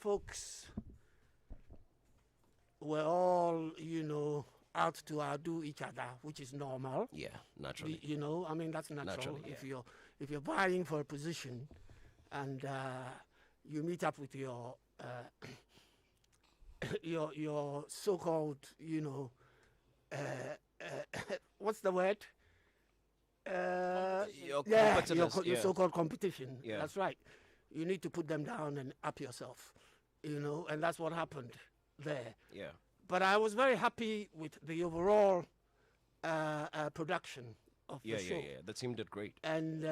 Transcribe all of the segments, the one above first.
folks were all, out to outdo each other, which is normal. Yeah, naturally. I mean, that's natural. Naturally, Yeah. If you're vying for a position and you meet up with your your so-called, what's the word? Your so-called competition. Yeah. That's right. You need to put them down and up yourself, and that's what happened there. Yeah. But I was very happy with the overall production of the show. Yeah. The team did great. And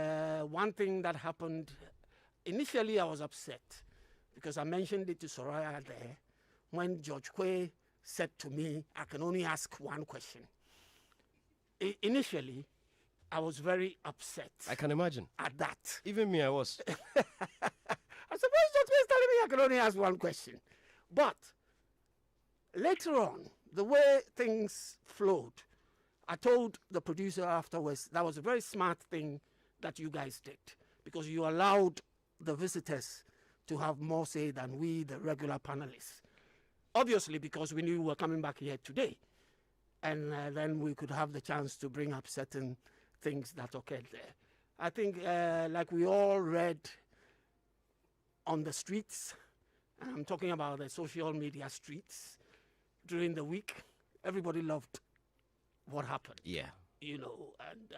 one thing that happened, initially I was upset because I mentioned it to Soraya there when George Quaye said to me, I can only ask one question. Initially, I was very upset. I can imagine. At that. Even me, I was. I suppose George Quaye is telling me I can only ask one question. But later on, the way things flowed, I told the producer afterwards that was a very smart thing that you guys did because you allowed the visitors to have more say than we, the regular panelists. Obviously, because we knew we were coming back here today. And then we could have the chance to bring up certain things that occurred there. I think, like we all read on the streets, and I'm talking about the social media streets, during the week, everybody loved what happened. Yeah. And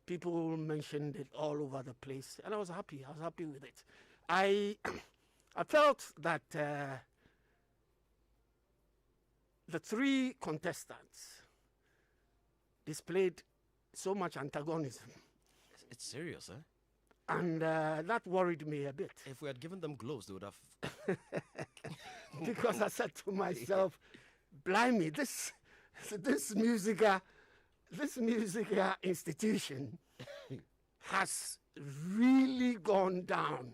people mentioned it all over the place, and I was happy. I was happy with it. I felt that the three contestants displayed so much antagonism. It's serious, eh? And that worried me a bit. If we had given them gloves, they would have... Because I said to myself, blimey, this MUSIGA institution has really gone down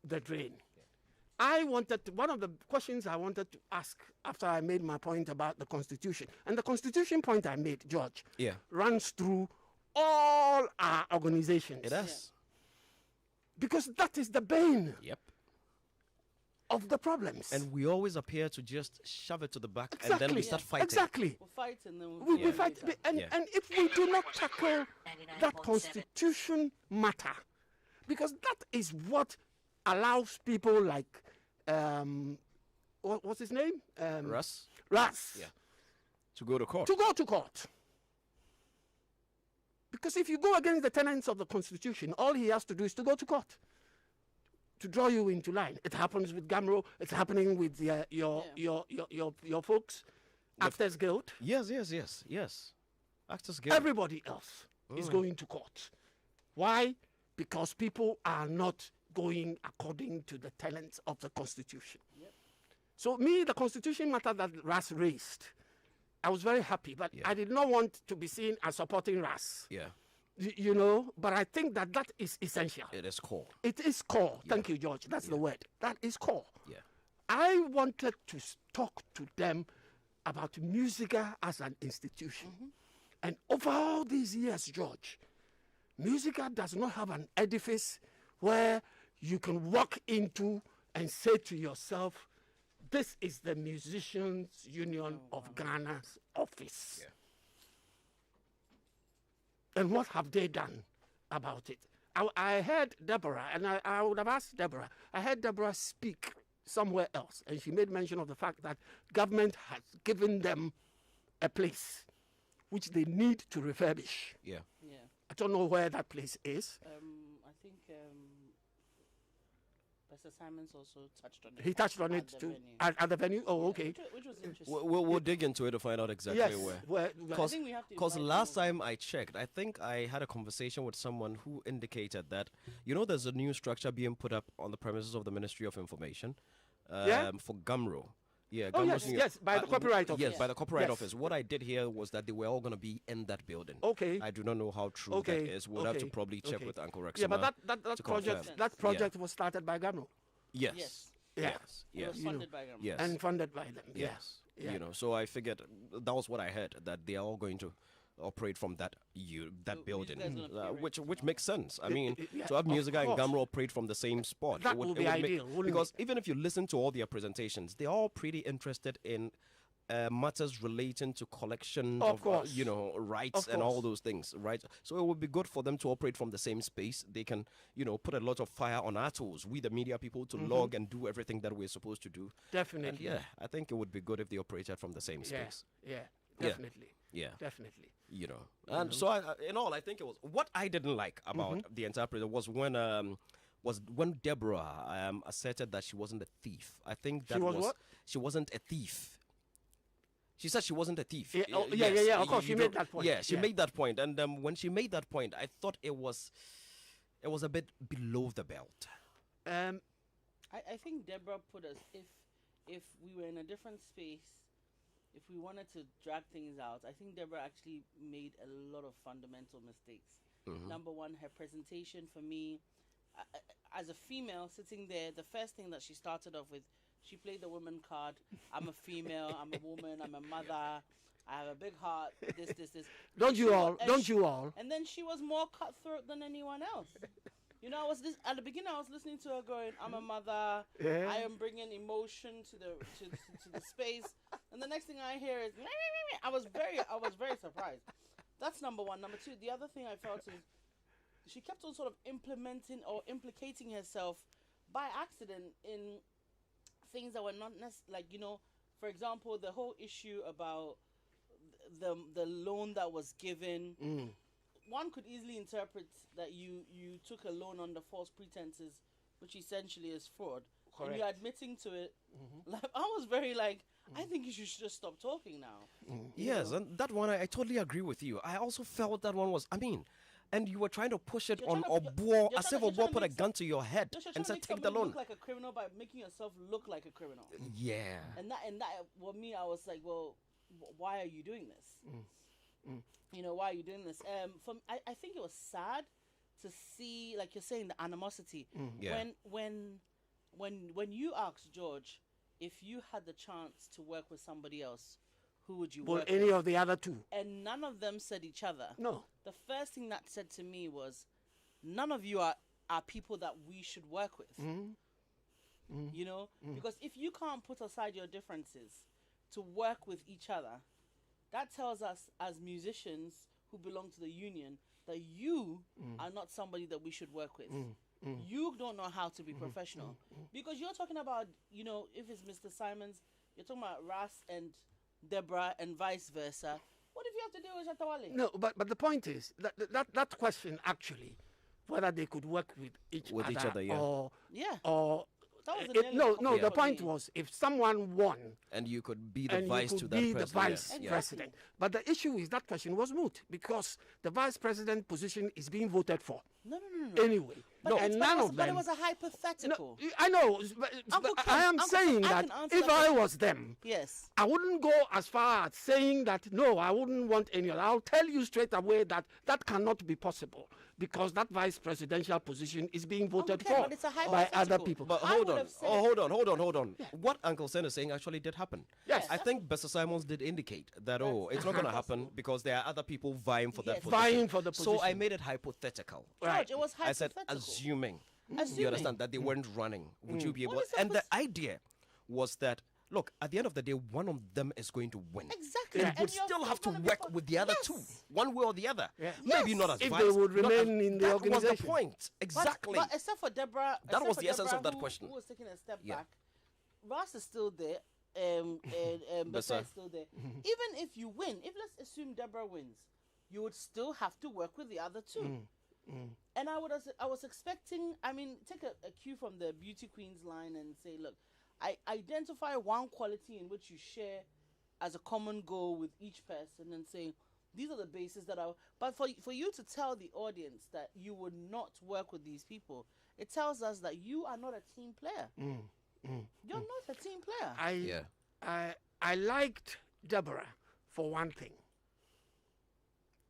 the drain. One of the questions I wanted to ask after I made my point about the Constitution, and the Constitution point I made, George, runs through all our organizations. It does. Because that is the bane of the problems. And we always appear to just shove it to the back and then we start fighting. Exactly. We'll fight and then we fight. And if we do not tackle that Constitution matter, because that is what allows people like, what's his name? Russ. Russ. Yeah. To go to court. Because if you go against the tenets of the Constitution, all he has to do is to go to court to draw you into line. It happens with Gamro. It's happening with your folks, Actors Guild. Yes. Actors Guild. Everybody else is going to court. Why? Because people are not going according to the tenets of the Constitution. So the Constitution matter that Ras raised, I was very happy, but I did not want to be seen as supporting Ras. Yeah. But I think that is essential. It is core. It is core. Thank you, George. That's the word. That is core. Yeah. I wanted to talk to them about MUSIGA as an institution. And over all these years, George, MUSIGA does not have an edifice where you can walk into and say to yourself, this is the Musicians Union of Ghana's office. And what have they done about it? I heard Deborah, and I would have asked Deborah, I heard Deborah speak somewhere else, and she made mention of the fact that government has given them a place which they need to refurbish. I don't know where that place is. I think Pastor Simons also touched on it. He touched on it too at the venue. Oh, okay. Which was interesting. We'll dig into it to find out exactly where. Because last time I checked, I think I had a conversation with someone who indicated that there's a new structure being put up on the premises of the Ministry of Information for Gamro. Yeah, by the Copyright Office. Yes, by the Copyright Office. What I did hear was that they were all going to be in that building. Okay. I do not know how true that is. We'll have to probably check with Uncle Rex. Yeah, but that project was started by Gamro. Yes. It was funded by Gamro. Yes. And funded by them. Yes. So I figured that was what I heard, that they are all going to operate from that So building, MUSIGA is gonna pay which makes sense. I mean, yeah, to have of MUSIGA and course. Gamro operate from the same spot, That would be ideal, wouldn't because it? even if you listen to all their presentations, they're all pretty interested in matters relating to collection Of course. rights Of and all course. those things, right? So it would be good for them to operate from the same space. They can, put a lot of fire on our tools, we the media people, to log and do everything that we're supposed to do. Definitely. And yeah, I think it would be good if they operated from the same Yeah. space. Yeah. Yeah. Definitely. Yeah. Definitely. And so in all, I think it was what I didn't like about the entire project was when Deborah asserted that she wasn't a thief. I think that She was what? She wasn't a thief. She said she wasn't a thief. Yeah, Yes, yeah. Of course, she made that point. Yeah, she made that point, and when she made that point, I thought it was a bit below the belt. I think Deborah put us, if we were in a different space, if we wanted to drag things out, I think Deborah actually made a lot of fundamental mistakes. Number one, her presentation for me, as a female sitting there, the first thing that she started off with, she played the woman card. I'm a female, I'm a woman, I'm a mother, I have a big heart, this. Don't you all? And then she was more cutthroat than anyone else. At the beginning I was listening to her going, I'm a mother, Yeah. I am bringing emotion to the space, and the next thing I hear is I was very surprised. That's number one. Number two, the other thing I felt is she kept on sort of implementing or implicating herself by accident in things that were not necessarily, for example, the whole issue about the loan that was given. One could easily interpret that you took a loan under false pretenses, which essentially is fraud. Correct. And you're admitting to it. Like, I was very I think you should just stop talking now. Yes, and that one I totally agree with you. I also felt that one was, and you were trying to push it You're on trying to- Obo, you're as trying if to- you're Obo trying to put a make gun to your head Just and said, make take the somebody loan. look like a criminal by making yourself look like a criminal. Yeah. And that, for me, I was like, well, why are you doing this? Why are you doing this? I think it was sad to see, like you're saying, the animosity. Yeah. When you asked George if you had the chance to work with somebody else, who would you Well, work any with? of the other two? And none of them said each other. No. The first thing that said to me was, none of you are people that we should work with. Because if you can't put aside your differences to work with each other, that tells us as musicians who belong to the union that you are not somebody that we should work with. You don't know how to be professional. Because you're talking about, if it's Mr. Simons, you're talking about Ras and Deborah and vice versa. What if you have to deal with Shatawale? No, but the point is that question actually, whether they could work with each other, yeah. or Yeah. or That was the nail in no, the no. coffin The for point me. was if someone won And you could be the and vice you to could that be the president. vice Yes. president. But the issue is that question was moot because the vice president position is being voted for No. anyway. But and but none it was, of but them. it was a hypothetical. No, I know, but Uncle I Ken, am Uncle saying Ken, I that can answer if that I question. was them, Yes. I wouldn't go as far as saying that, no, I wouldn't want any other. I'll tell you straight away that that cannot be possible because that vice presidential position is being voted Ken, for but it's a by other hypothetical. people. But I hold would on. have said- Hold on. What Uncle Sen is saying actually did happen. Yes. I think Mr. Simons did indicate that, it's not going to happen because there are other people vying for that Yes. position. Vying for the So I position. made it hypothetical. Right. George, it was I said, hypothetical. assuming. Assuming. You understand that they weren't running. Would you be able? What is And the hypoth- idea was that, look, at the end of the day, one of them is going to win. Exactly. And And would you're still have to gonna be work for- with the other Yes. two, one way or the other. Yeah. Maybe Yes. not as If vice, they would not as- remain in the that was the organization. point. But- Exactly. But except for Deborah, That except was for the essence of Deborah that question. Who was taking a step Yeah. back. Ross is still there. And Bessa is still there. Even if you win, if let's assume Deborah wins, you would still have to work with the other two. And I was expecting. I mean, take a cue from the Beauty Queens line and say, look, I identify one quality in which you share as a common goal with each person, and say these are the bases that are. But for you to tell the audience that you would not work with these people, it tells us that you are not a team player. You're not a team player. I liked Deborah for one thing.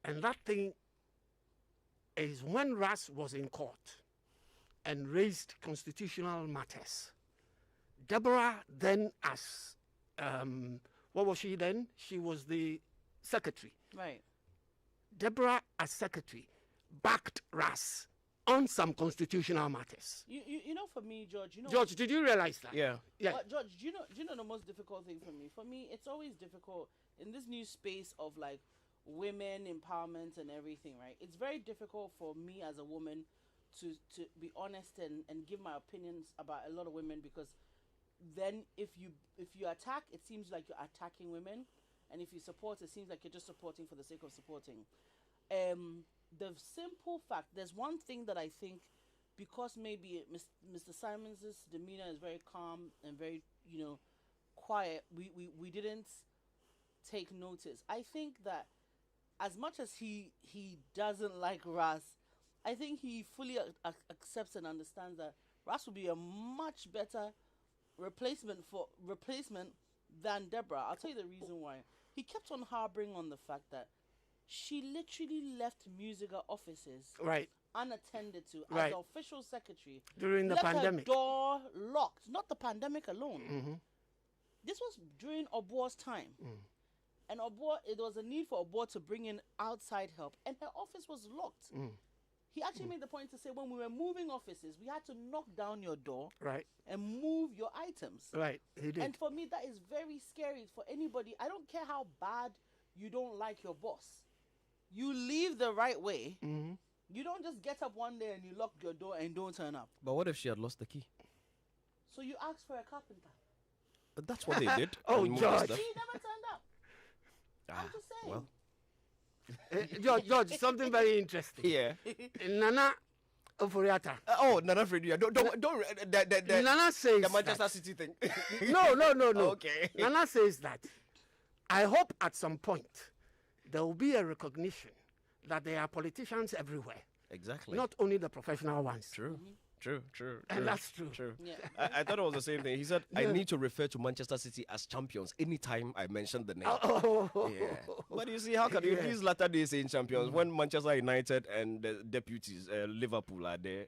And that thing is when Ras was in court and raised constitutional matters. Deborah then what was she then? She was the secretary. Right. Deborah, as secretary, backed Ras on some constitutional matters. You know, for me, George. George, did you realize that? Yeah. George, do you know the most difficult thing for me? For me, it's always difficult in this new space of like women empowerment and everything, right? It's very difficult for me as a woman to be honest and give my opinions about a lot of women, because then if you attack, it seems like you're attacking women, and if you support, it seems like you're just supporting for the sake of supporting. The simple fact, there's one thing that I think, because maybe Mr. Simons' demeanor is very calm and very, quiet, we didn't take notice. I think that as much as he doesn't like Ras, I think he fully accepts and understands that Ras will be a much better replacement than Deborah. I'll tell you the reason why. He kept on harboring on the fact that she literally left MUSIGA offices unattended to as the official secretary during the pandemic. Her door locked. Not the pandemic alone. Mm-hmm. This was during Obuo's time. And Obuo, it was a need for Obuo to bring in outside help, and her office was locked. He actually made the point to say, when we were moving offices, we had to knock down your door and move your items. Right, he did. And for me, that is very scary for anybody. I don't care how bad you don't like your boss. You leave the right way. Mm-hmm. You don't just get up one day and you lock your door and don't turn up. But what if she had lost the key? So you asked for a carpenter. But that's what they did. Oh, George. He never turned up. I'm just saying. Well. George, something very interesting. Yeah. Nana Oforiata. Nana Fredia. Don't. Nana says the Manchester City thing. No. Okay. Nana says that I hope at some point there will be a recognition that there are politicians everywhere. Exactly. Not only the professional ones. True. Mm-hmm. True. And that's true. Yeah. I thought it was the same thing. He said, I need to refer to Manchester City as champions anytime I mention the name. Yeah. But you see, how can you these latter days saying champions when Manchester United and the deputies, Liverpool, are there,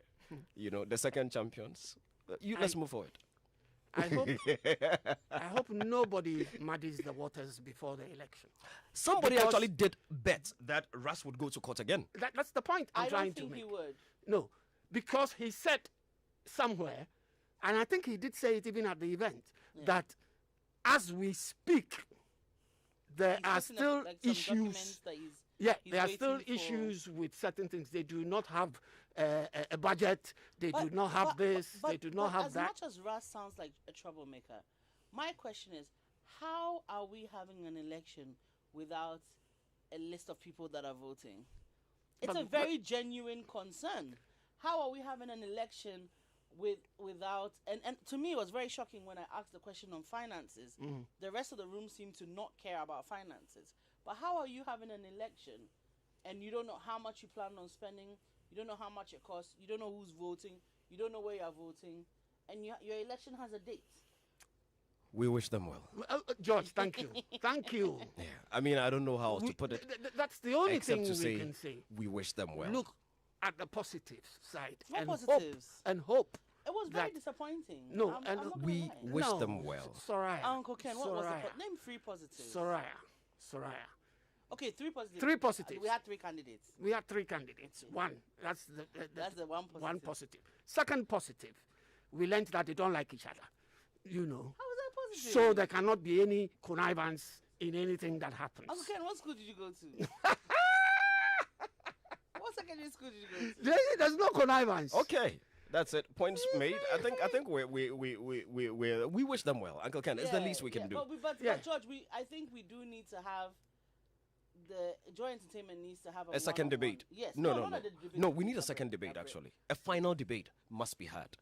the second champions? Let's move forward. I hope nobody muddies the waters before the election. Somebody actually did bet that Ras would go to court again. That's the point I'm trying to make. I don't think he would. No, because he said somewhere, and I think he did say it even at the event, that as we speak, there are still issues. There are still issues with certain things. They do not have a budget. They do not have this. They do not have that. As much as Ras sounds like a troublemaker, my question is, how are we having an election without a list of people that are voting? It's a very genuine concern. How are we having an election without... And to me, it was very shocking when I asked the question on finances. The rest of the room seemed to not care about finances. But how are you having an election and you don't know how much you plan on spending, you don't know how much it costs, you don't know who's voting, you don't know where you're voting, and your election has a date? We wish them well. George, thank you. Thank you. Yeah, I mean, I don't know how to put it. That's the only thing to we can say. We wish them well. Look at the positive side. What positives? Hope. It was very disappointing. No, we wish them well. Soraya. Uncle Ken, what was the name 3 positives? Soraya. Okay, 3 positives. 3 positives. We had 3 candidates. We had 3 candidates. One. That's the one positive. One positive. Second positive. We learned that they don't like each other. How is that positive? So there cannot be any connivance in anything that happens. Uncle Ken, what school did you go to? What secondary school did you go to? There's no connivance. Okay. That's it. Points made. I think we wish them well. Uncle Ken, it's the least we can do. But George, I think we do need to have the Joy Entertainment needs to have a second debate. Yes. No, we need a second debate actually. A final debate must be had.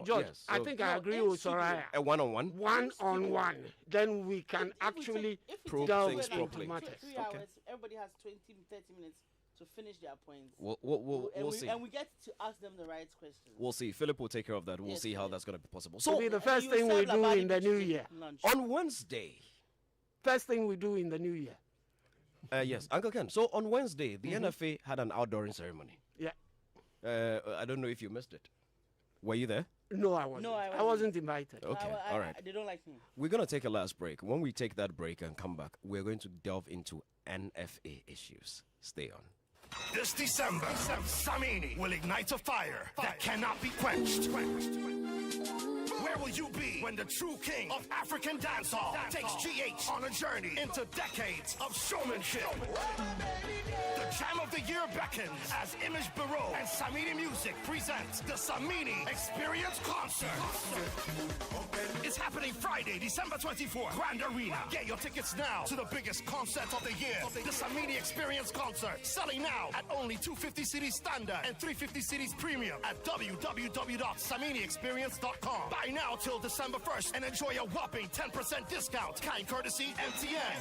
George, I think I agree with Soraya. A one-on-one. One-on-one. Then we can actually delve into matters. 3 hours. Everybody has 20, 30 minutes to finish their points. We'll see. And we get to ask them the right questions. We'll see. Philip will take care of that. We'll see how that's going to be possible. So, it'll be the first thing we do in the new year. On Wednesday. First thing we do in the new year. Yes, Uncle Ken. So on Wednesday, the NFA had an outdooring ceremony. Yeah. I don't know if you missed it. Were you there? No, I wasn't. I wasn't invited. Okay, all right. They don't like me. We're going to take a last break. When we take that break and come back, we're going to delve into NFA issues. Stay on. This December, Samini will ignite a fire that cannot be quenched. Where will you be when the true king of African dancehall takes GH on a journey into decades of showmanship? The Jam of the Year beckons as Image Bureau and Samini Music presents the Samini Experience Concert. It's happening Friday, December 24th, Grand Arena. Get your tickets now to the biggest concert of the year, the Samini Experience Concert. Selling now at only 250 cedis standard and 350 cedis premium at www.saminiexperience.com. Buy now till December 1st and enjoy a whopping 10% discount. Kind courtesy MTN.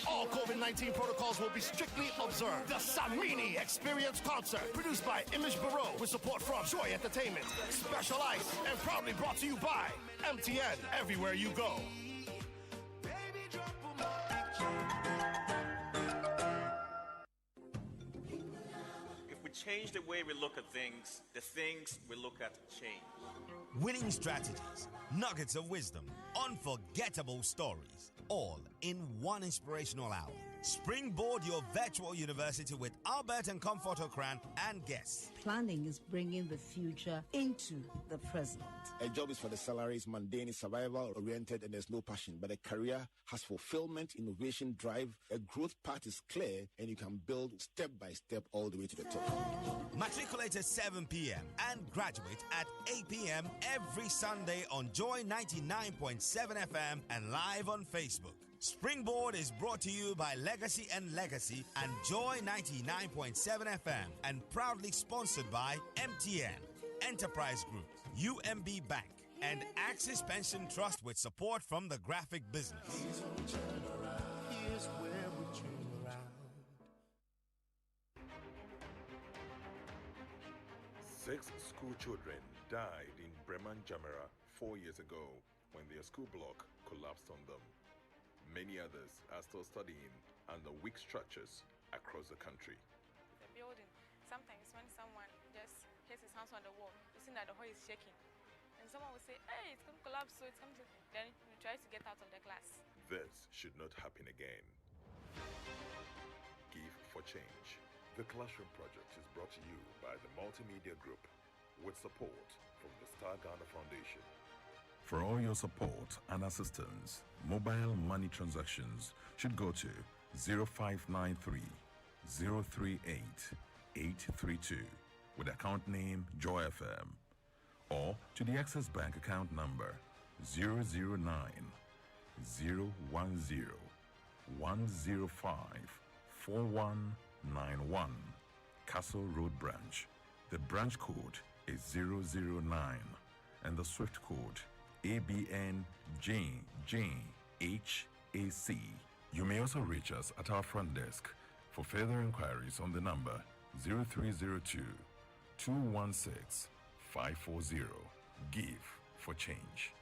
All COVID-19 protocols will be strictly observed. The Samini Experience Concert, produced by Image Bureau with support from Joy Entertainment, Special Ice, and proudly brought to you by MTN, everywhere you go. If we change the way we look at things, the things we look at change. Winning strategies, nuggets of wisdom, unforgettable stories, all in one inspirational hour. Springboard your virtual university with Albert and Comfort Okran and guests. Planning is bringing the future into the present. A job is for the salary, is mundane, is survival-oriented, and there's no passion. But a career has fulfillment, innovation, drive. A growth path is clear, and you can build step by step all the way to the top. Matriculate at 7 p.m. and graduate at 8 p.m. every Sunday on Joy99.7FM and live on Facebook. Springboard is brought to you by Legacy and Legacy and Joy 99.7 FM and proudly sponsored by MTN, Enterprise Group, UMB Bank, and Axis Pension Trust with support from the graphic business. Here's where we turn around. 6 school children died in Breman Jamera 4 years ago when their school block collapsed on them. Many others are still studying under weak structures across the country. The building, sometimes when someone just hits his hands on the wall, you see that the whole is shaking. And someone will say, hey, it's going to collapse, so it's going to... Then you try to get out of the class. This should not happen again. Give for Change. The Classroom Project is brought to you by the Multimedia Group with support from the Star Ghana Foundation. For all your support and assistance, mobile money transactions should go to 0593 038 832 with account name Joy FM, or to the Access Bank account number 009 010 105 4191, Castle Road Branch. The branch code is 009 and the SWIFT code ABNJHAC. You may also reach us at our front desk for further inquiries on the number 0302 216 540. Give for Change.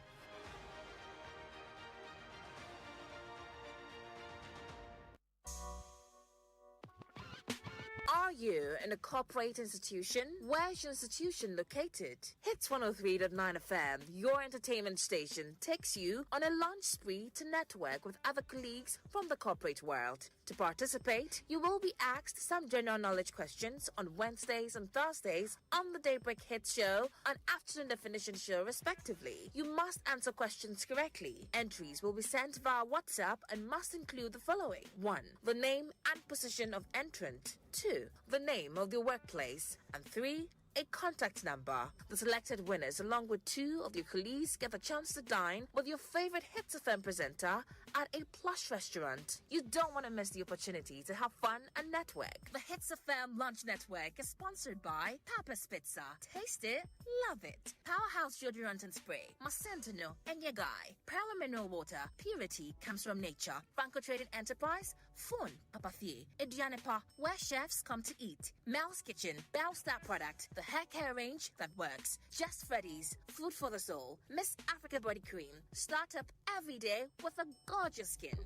Are you in a corporate institution? Where's your institution located? Hits 103.9 FM, your entertainment station, takes you on a lunch spree to network with other colleagues from the corporate world. To participate, you will be asked some general knowledge questions on Wednesdays and Thursdays on the Daybreak Hits Show and Afternoon Definition Show, respectively. You must answer questions correctly. Entries will be sent via WhatsApp and must include the following: 1. The name and position of entrant. 2. The name of your workplace. And 3. A contact number. The selected winners, along with 2 of your colleagues, get the chance to dine with your favorite Hits FM presenter at a plush restaurant. You don't want to miss the opportunity to have fun and network. The Hits FM Lunch Network is sponsored by Papa's Pizza. Taste it, love it. Powerhouse deodorant and spray, Macentano, and your guy. Pearl mineral water, purity comes from nature. Franco Trading Enterprise, Fun, Papafie, Edianepa, where chefs come to eat. Mel's Kitchen, Bellstar product, the hair care range that works. Just Freddy's, food for the soul. Miss Africa Body Cream, start up every day with a gorgeous skin.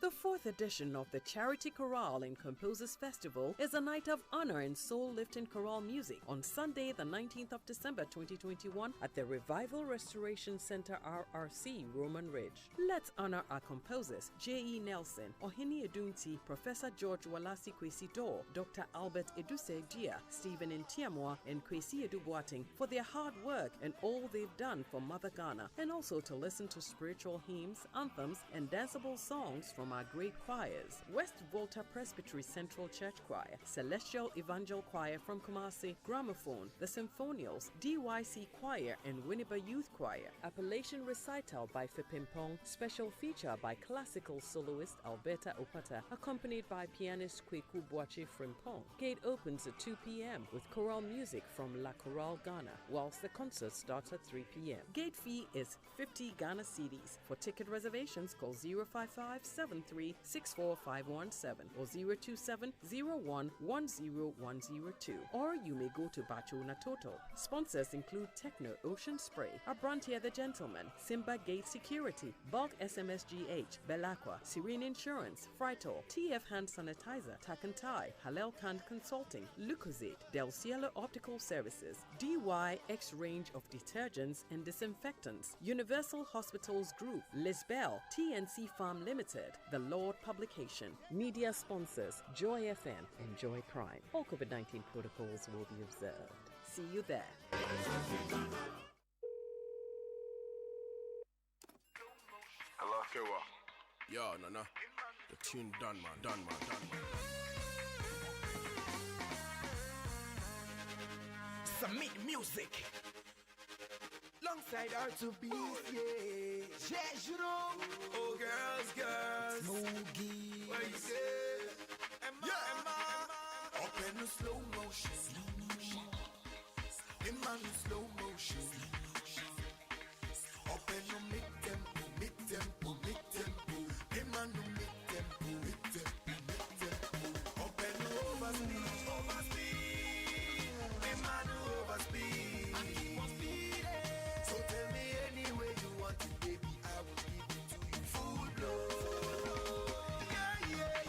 The 4th edition of the Charity Chorale and Composers Festival is a night of honor and soul-lifting chorale music on Sunday, the 19th of December 2021 at the Revival Restoration Center RRC, Roman Ridge. Let's honor our composers J.E. Nelson, Ohini Edunti, Professor George Walasi Kwesi Dor, Dr. Albert Eduse Dia, Stephen Ntiamwa, and Kwesi Edubuating for their hard work and all they've done for Mother Ghana, and also to listen to spiritual hymns, anthems, and danceable songs from our great choirs: West Volta Presbytery Central Church Choir, Celestial Evangel Choir from Kumasi, Gramophone, the Symphonials, DYC Choir, and Winneba Youth Choir. Appellation Recital by Fipimpong, special feature by classical soloist Alberta Opata, accompanied by pianist Kweku Boache Frimpong. Gate opens at 2 p.m. with choral music from La Chorale Ghana, whilst the concert starts at 3 p.m. Gate fee is 50 Ghana cedis. For ticket reservations, call 055-73-64517 or 027-01-10102. Or you may go to Bachuna Toto. Sponsors include Techno Ocean Spray, Abrantia the Gentleman, Simba Gate Security, Bulk SMSGH, Belacqua, Serene Insurance, Fritol, TF Hand Sanitizer, Tack and Tie, Halal Kand Consulting, Lucozade, Del Cielo Optical Services, DY X range of detergents and disinfectants, Universal Hospitals Group, Lisbel, TNC Farm Limited, The Lord Publication. Media sponsors Joy FM and Joy Prime. All COVID-19 protocols will be observed. See you there. Hello, Kewa. Yo, no. The tune done, man. Submit music. Alongside R2B, yeah. Jejuro. Oh, girls. Smoogie. What you say? Emma. Up in the slow motion. Emma in slow motion. Up in the mid-tempo. Emma in the mid-tempo. Up in the overspeed. Emma in the overspeed. So tell me any way you want it, baby, I will give it to you full blow. Yeah.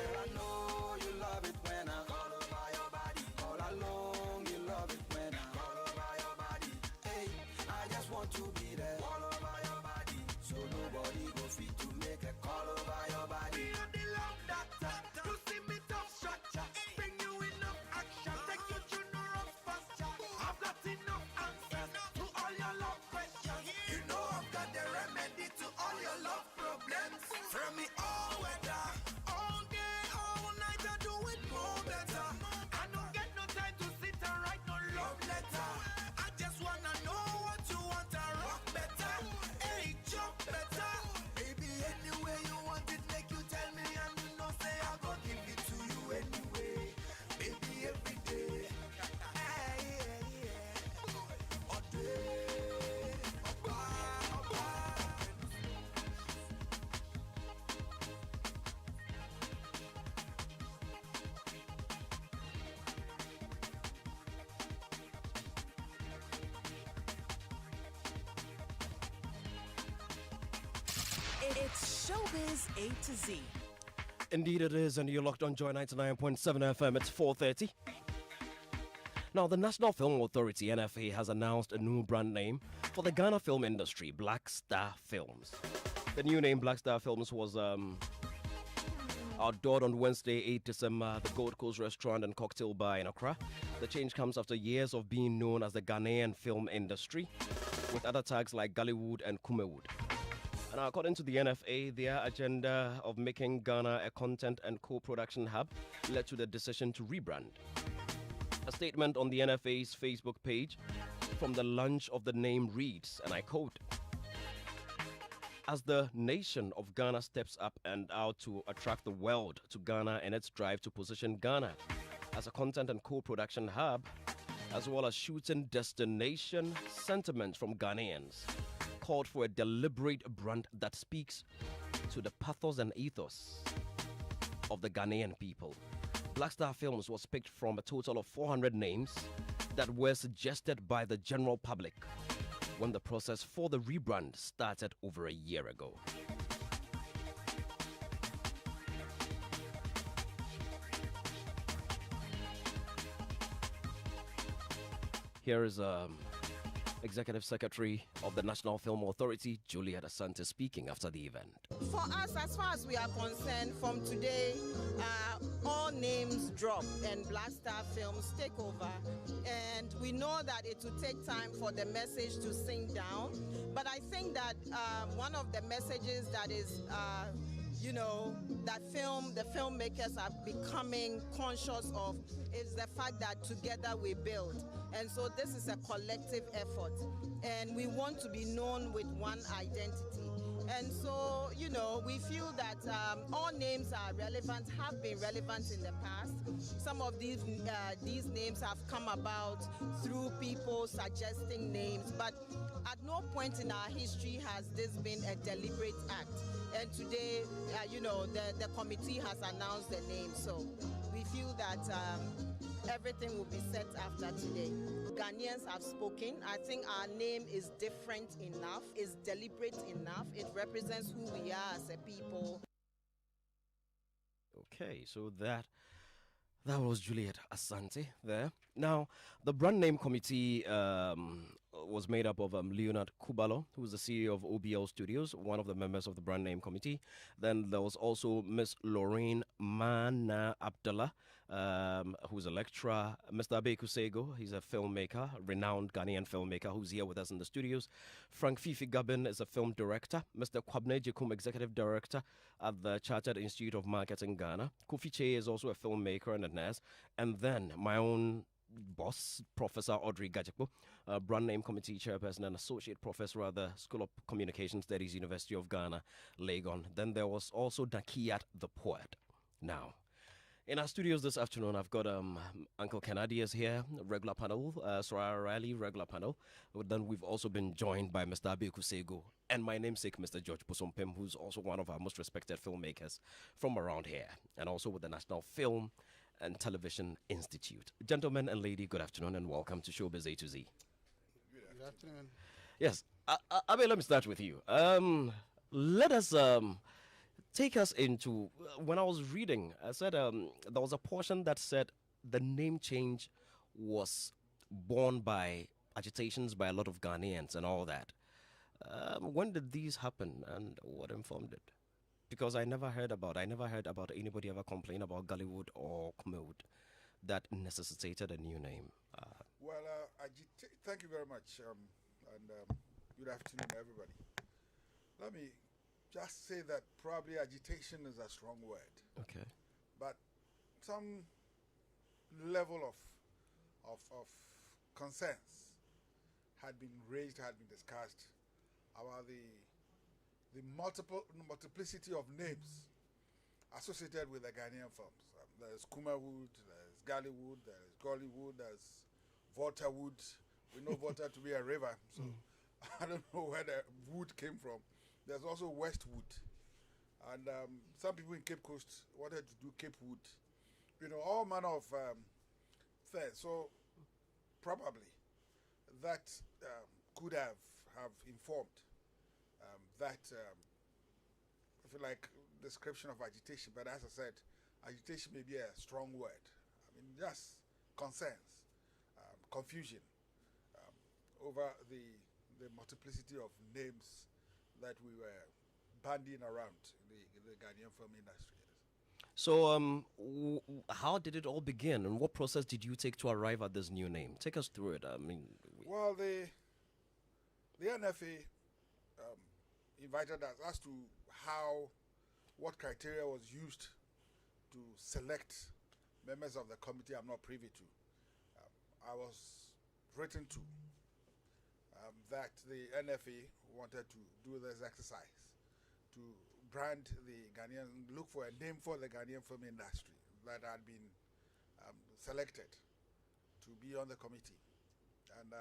I know you love it when I call over your body. All along you love it when I call over your body. Hey, I just want to be there. All over your body. So nobody go fit to make a call over your body. Be the love doctor. You see me tough structure. Bring you enough action. Take you to no rough pasture. I've got enough answers to all your love questions. You know I've got the remedy to all your love problems. From me all weather, all day, all night, I do it more better. I don't get no time to sit and write no love letter. I just wanna know what you want, I rock better. Hey, jump better. Baby, any way you want it, make you tell me, and you know say I go give it to you anyway. Baby, every day. All day. It's Showbiz A to Z. Indeed it is, and you're locked on Joy 99.7 FM. It's 4:30. Now, the National Film Authority, NFA, has announced a new brand name for the Ghana film industry, Black Star Films. The new name, Black Star Films, was outdoored on Wednesday, 8 December, at the Gold Coast Restaurant and Cocktail Bar in Accra. The change comes after years of being known as the Ghanaian film industry, with other tags like Gollywood and Kumewood. And according to the NFA, their agenda of making Ghana a content and co-production hub led to the decision to rebrand. A statement on the NFA's Facebook page from the launch of the name reads, and I quote, "As the nation of Ghana steps up and out to attract the world to Ghana in its drive to position Ghana as a content and co-production hub, as well as shooting destination, sentiments from Ghanaians called for a deliberate brand that speaks to the pathos and ethos of the Ghanaian people. Black Star Films was picked from a total of 400 names that were suggested by the general public when the process for the rebrand started over a year ago." Here is Executive Secretary of the National Film Authority, Juliet Asante, speaking after the event. For us, as far as we are concerned, from today, all names drop and Black Star Films take over. And we know that it will take time for the message to sink down. But I think that one of the messages that is that the filmmakers are becoming conscious of is the fact that together we build. And so this is a collective effort. And we want to be known with one identity. And so, we feel that all names are relevant, have been relevant in the past. Some of these names have come about through people suggesting names, but at no point in our history has this been a deliberate act. And today, the committee has announced the name. So we feel that everything will be set after today. Ghanaians have spoken. I think our name is different enough, is deliberate enough. It represents who we are as a people. Okay, so that was Juliet Asante there. Now, the brand name committee was made up of Leonard Kubalo, who is the CEO of OBL Studios, one of the members of the brand name committee. Then there was also Miss Lorraine Mana Abdullah, who's a lecturer. Mr. Abe Kusego, he's a filmmaker, renowned Ghanaian filmmaker, who's here with us in the studios. Frank Fifi Gabin is a film director. Mr. Kwabne Jekum, executive director at the Chartered Institute of Marketing Ghana. Kofi Che is also a filmmaker and a nurse. And then my own boss, Professor Audrey Gajekpo, brand name committee chairperson and associate professor at the School of Communication Studies, University of Ghana, Legon. Then there was also Dakiat the poet. Now, in our studios this afternoon, I've got Uncle Canadias here, regular panel, Soraya Riley, regular panel. Then we've also been joined by Mr. Abe Kusego and my namesake, Mr. George Pusompem, who's also one of our most respected filmmakers from around here, and also with the National Film and Television Institute. Gentlemen and lady, good afternoon and welcome to Showbiz A to Z. Good afternoon. Yes, Abe, let me start with you. Let us take us into, when I was reading, I said there was a portion that said the name change was born by agitations by a lot of Ghanaians and all that. When did these happen and what informed it? Because I never heard about anybody ever complain about Gullywood or Kumewood that necessitated a new name. Thank you very much, and good afternoon, everybody. Let me just say that probably agitation is a strong word. Okay. But some level of concerns had been raised, had been discussed about the multiplicity of names associated with the Ghanaian films. There's Kumawood, there's Gullywood, there's Gollywood, there's Voltawood. We know Volta to be a river, so I don't know where the wood came from. There's also Westwood, and some people in Cape Coast wanted to do Cape Wood. All manner of things. So probably that could have informed that, if you like, description of agitation. But as I said, agitation may be a strong word. I mean, just concerns, confusion over the multiplicity of names that we were bandying around in the Ghanaian film industry. So, how did it all begin, and what process did you take to arrive at this new name? Take us through it. I mean, well, the NFA invited us as to what criteria was used to select members of the committee. I'm not privy to. I was written to that the NFA wanted to do this exercise to brand the Ghanaian, look for a name for the Ghanaian film industry that had been selected to be on the committee. And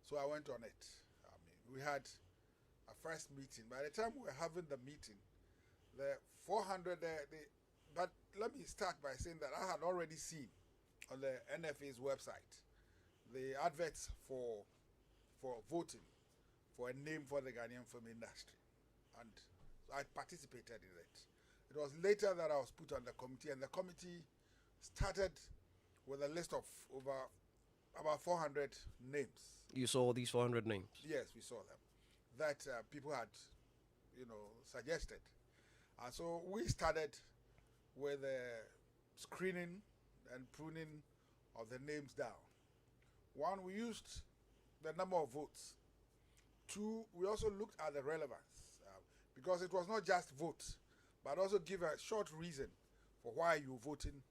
so I went on it. We had a first meeting. By the time we were having the meeting, the 400 there, but let me start by saying that I had already seen on the NFA's website the adverts for voting for a name for the Ghanaian film industry, and I participated in it. It was later that I was put on the committee, and the committee started with a list of over about 400 names. You saw these 400 names? Yes, we saw them. That people had, suggested. And so we started with screening and pruning of the names down. One, we used the number of votes. Two, we also looked at the relevance because it was not just vote, but also give a short reason for why you're voting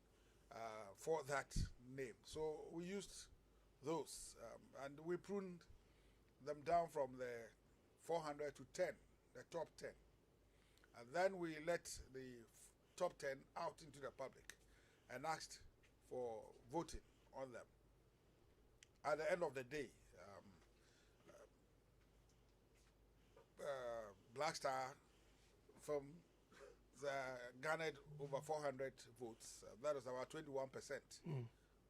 for that name. So we used those and we pruned them down from the 400 to 10, the top 10. And then we let the top 10 out into the public and asked for voting on them. At the end of the day, Black Star Film garnered over 400 votes. That was about 21%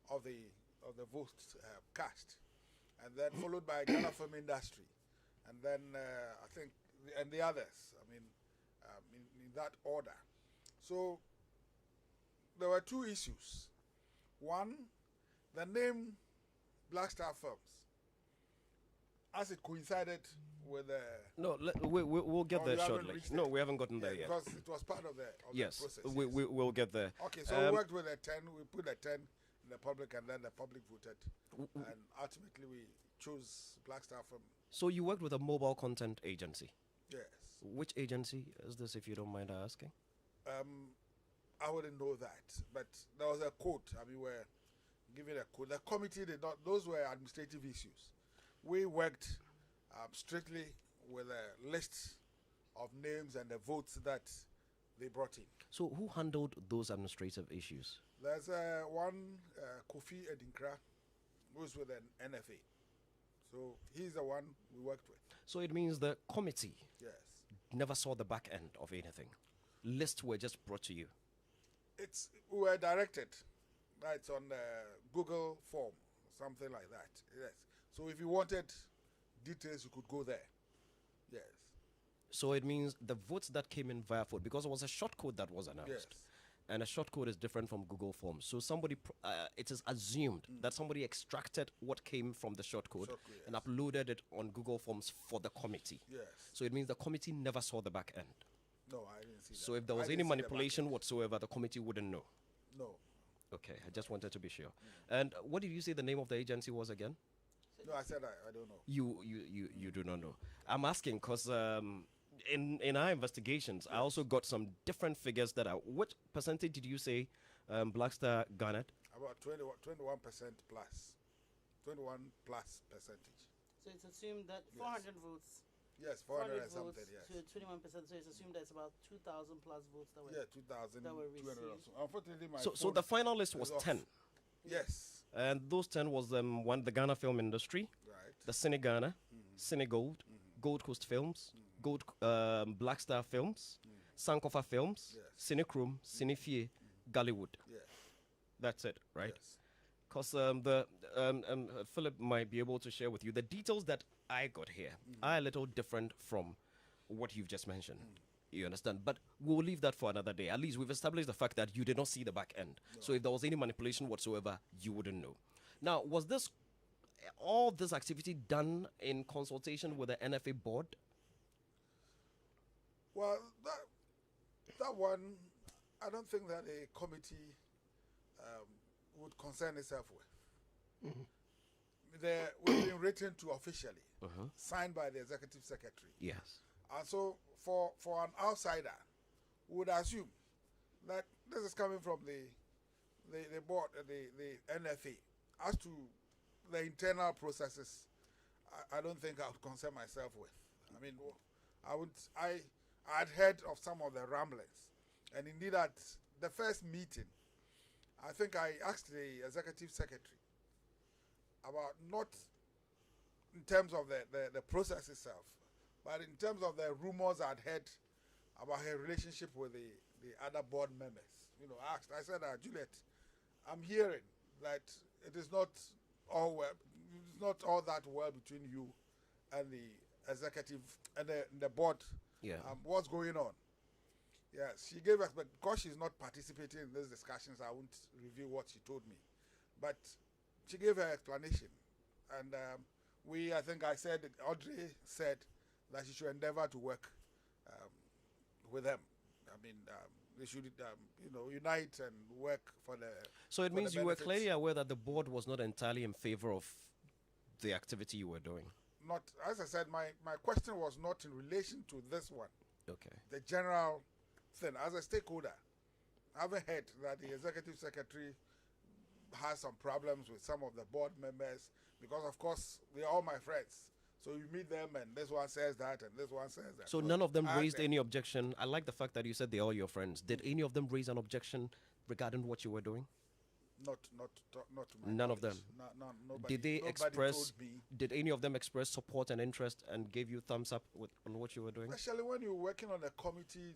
of the votes cast, and then followed by Ghana Film Industry, and then I think and the others. I mean, in that order. So there were two issues. One, the name Black Star Films, as it coincided with the... No, we'll get there shortly. No, we haven't gotten there yet. Because it was part of the process. Yes, we'll get there. Okay, so we worked with the 10, we put the 10 in the public, and then the public voted. And ultimately we chose Black Star Film. So you worked with a mobile content agency? Yes. Which agency is this, if you don't mind asking? I wouldn't know that, but there was a code. I mean, we're giving a code. The committee did not, those were administrative issues. We worked strictly with a list of names and the votes that they brought in. So who handled those administrative issues? There's one, Kofi Edinkra, who's with an NFA. So he's the one we worked with. So it means the committee never saw the back end of anything. Lists were just brought to you. We were directed. It's on the Google form, something like that. Yes. So if you wanted details, you could go there. Yes. So it means the votes that came in via vote, because it was a short code that was announced. Yes. And a short code is different from Google Forms. So somebody, it is assumed that somebody extracted what came from the short code and uploaded it on Google Forms for the committee. Yes. So it means the committee never saw the back end. No, I didn't see that. So if there was any manipulation whatsoever, the committee wouldn't know. No. Okay, I just wanted to be sure. And what did you say the name of the agency was again? No, I said I don't know. You do not know. I'm asking because in our investigations, I also got some different figures that are. What percentage did you say Black Star garnered? About 21% plus. 21 plus percentage. So it's assumed that 400 votes. Yes, 400 and something, votes, yes. So 21%, so it's assumed that it's about 2,000 plus votes that were... Yeah, 2,200 or so. Unfortunately, so the final list was 10. Yes. And those 10 was one, the Ghana Film Industry, the Cine Ghana, Cine Gold, Gold Coast Films, Black Star Films, Sankofa Films, Cine Chrome, Cine Fie, Gollywood. Yes. That's it, right? Yes. Because Philip might be able to share with you the details that I got here are a little different from what you've just mentioned. You understand? But we'll leave that for another day. At least we've established the fact that you did not see the back end. No. So if there was any manipulation whatsoever, you wouldn't know. Now, was all this activity done in consultation with the NFA board? Well, that one, I don't think that a committee would concern itself with. We've been written to officially, signed by the executive secretary. Yes. And so for an outsider, we would assume that this is coming from the board, the NFA. As to the internal processes, I don't think I would concern myself with. I mean, I'd heard of some of the ramblings, and indeed at the first meeting, I think I asked the executive secretary about not in terms of the process itself, but in terms of the rumors I'd heard about her relationship with the other board members. I said, Juliet, I'm hearing that it is not all well, it's not all that well between you and the executive and the board. Yeah. What's going on? Yes, she gave us, but because she's not participating in these discussions, I won't reveal what she told me. But she gave her explanation. And I think I said, Audrey said that she should endeavor to work with them. I mean, they should, unite and work for the. So it means you were clearly aware that the board was not entirely in favor of the activity you were doing. Not, as I said, my question was not in relation to this one. Okay. The general thing, as a stakeholder, having heard that the executive secretary has some problems with some of the board members, because of course they are all my friends. So you meet them and this one says that and this one says that. So none of them raised any objection. I like the fact that you said they're all your friends. Did any of them raise an objection regarding what you were doing? Not to my None of them. Nobody, did they express? Told me. Did any of them express support and interest and gave you thumbs up on what you were doing? Especially when you're working on a committee,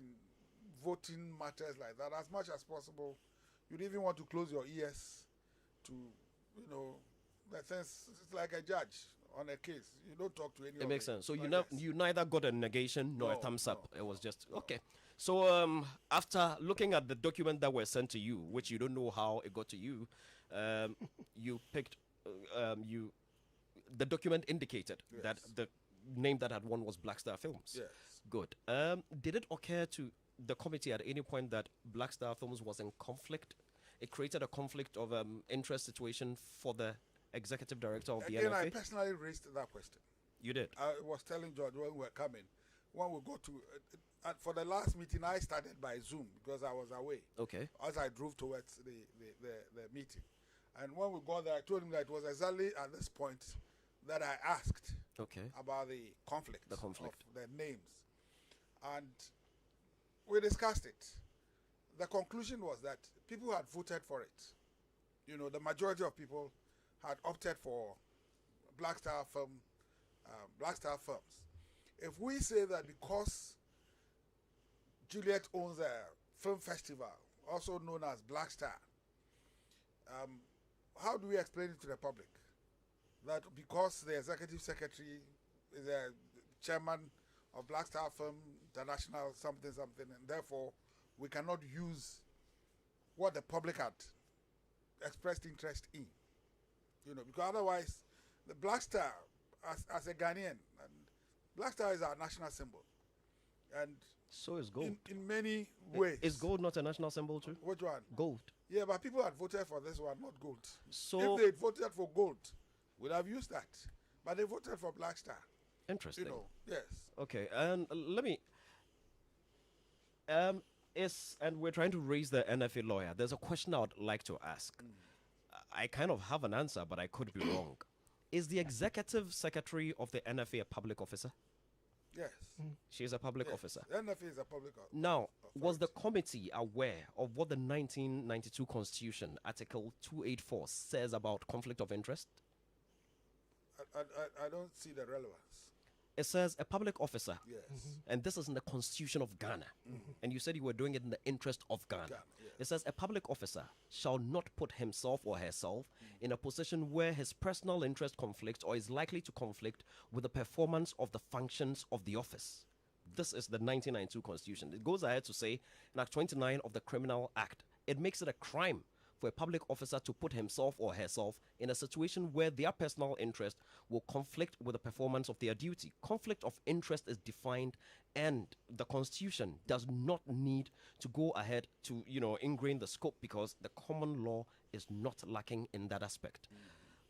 voting matters like that. As much as possible, you'd even want to close your ears to, the things. It's like a judge on a case. You don't talk to anyone. It makes sense. So you neither got a negation nor a thumbs up. It was just okay. So after looking at the document that was sent to you, which you don't know how it got to you, you picked the document indicated that the name that had won was Black Star Films. Yes. Good. Did it occur to the committee at any point that Black Star Films was in conflict? It created a conflict of interest situation for the executive director of the NFA? I personally raised that question. You did? I was telling George when we were coming, when we go to, for the last meeting, I started by Zoom because I was away. Okay. As I drove towards the meeting. And when we got there, I told him that it was exactly at this point that I asked about the conflict. Of the names. And we discussed it. The conclusion was that people had voted for it. The majority of people had opted for Black Star Films. If we say that because Juliet owns a film festival, also known as Black Star, how do we explain it to the public? That because the executive secretary is a chairman of Black Star Film International, something, and therefore we cannot use what the public had expressed interest in. Because otherwise, the Black Star, as a Ghanaian, and Black Star is our national symbol. And so is gold. In many ways. Is gold not a national symbol too? Which one? Gold. Yeah, but people had voted for this one, not gold. So if they voted for gold, we'd have used that. But they voted for Black Star. Interesting. Yes. Okay, and let me. And we're trying to raise the NFA lawyer. There's a question I would like to ask. I kind of have an answer, but I could be wrong. Is the executive secretary of the NFA a public officer? Yes. She is a public officer. The NFA is a public officer. Now, was the committee aware of what the 1992 Constitution, Article 284, says about conflict of interest? I don't see the relevance. It says a public officer. Yes. And this is in the Constitution of Ghana. And you said you were doing it in the interest of Ghana. Yes. It says a public officer shall not put himself or herself in a position where his personal interest conflicts or is likely to conflict with the performance of the functions of the office. This is the 1992 Constitution. It goes ahead to say in Act 29 of the Criminal Act, it makes it a crime for a public officer to put himself or herself in a situation where their personal interest will conflict with the performance of their duty. Conflict of interest is defined, and the Constitution does not need to go ahead to, ingrain the scope because the common law is not lacking in that aspect.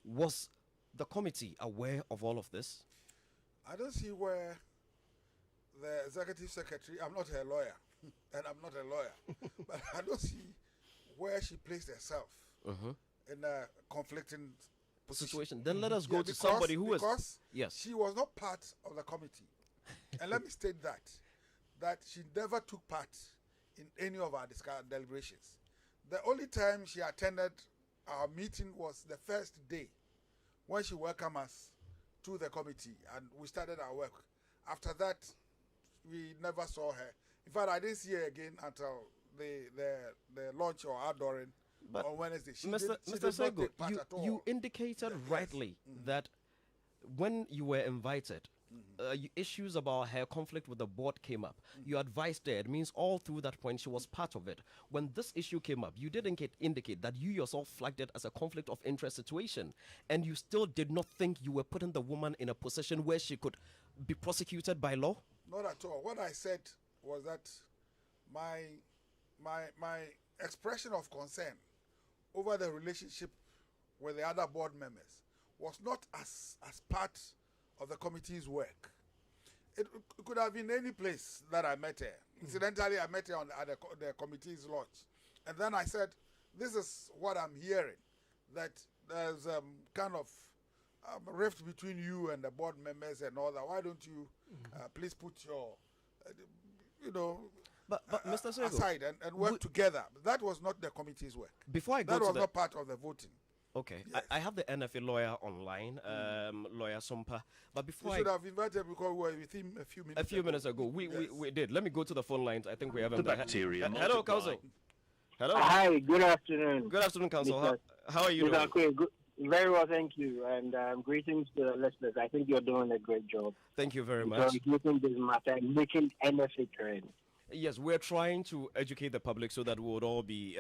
Was the committee aware of all of this? I don't see where the executive secretary, I'm not a lawyer, and I'm not a lawyer, but I don't see where she placed herself in a conflicting situation. Then let us go to somebody who is... Yes. She was not part of the committee. And let me state that she never took part in any of our deliberations. The only time she attended our meeting was the first day when she welcomed us to the committee and we started our work. After that, we never saw her. In fact, I didn't see her again until the launch or outdooring on Wednesday. Mr. Sego, you indicated rightly that when you were invited, issues about her conflict with the board came up. You advised her. It means all through that point she was part of it. When this issue came up, you didn't indicate that you yourself flagged it as a conflict of interest situation, and you still did not think you were putting the woman in a position where she could be prosecuted by law? Not at all. What I said was that my expression of concern over the relationship with the other board members was not as part of the committee's work. It could have been any place that I met her. Incidentally, I met her at the committee's launch. And then I said, this is what I'm hearing, that there's kind of rift between you and the board members and all that. Why don't you please put your, but Mr. Sego, aside and work together? That was not the committee's work. That was not part of the voting. Okay, yes. I have the NFA lawyer online, Lawyer Sompa. But before you should have invited because we were with him a few minutes. A few minutes ago, we did. Let me go to the phone lines. I think we have the bacteria. Hello, Council. Hello. Hi. Good afternoon. Good afternoon, Council. How are you doing? Quaye, very well, thank you, and greetings to the listeners. I think you're doing a great job. Thank you very much. Making this matter and making NFA trend. Yes, we're trying to educate the public so that we would all be,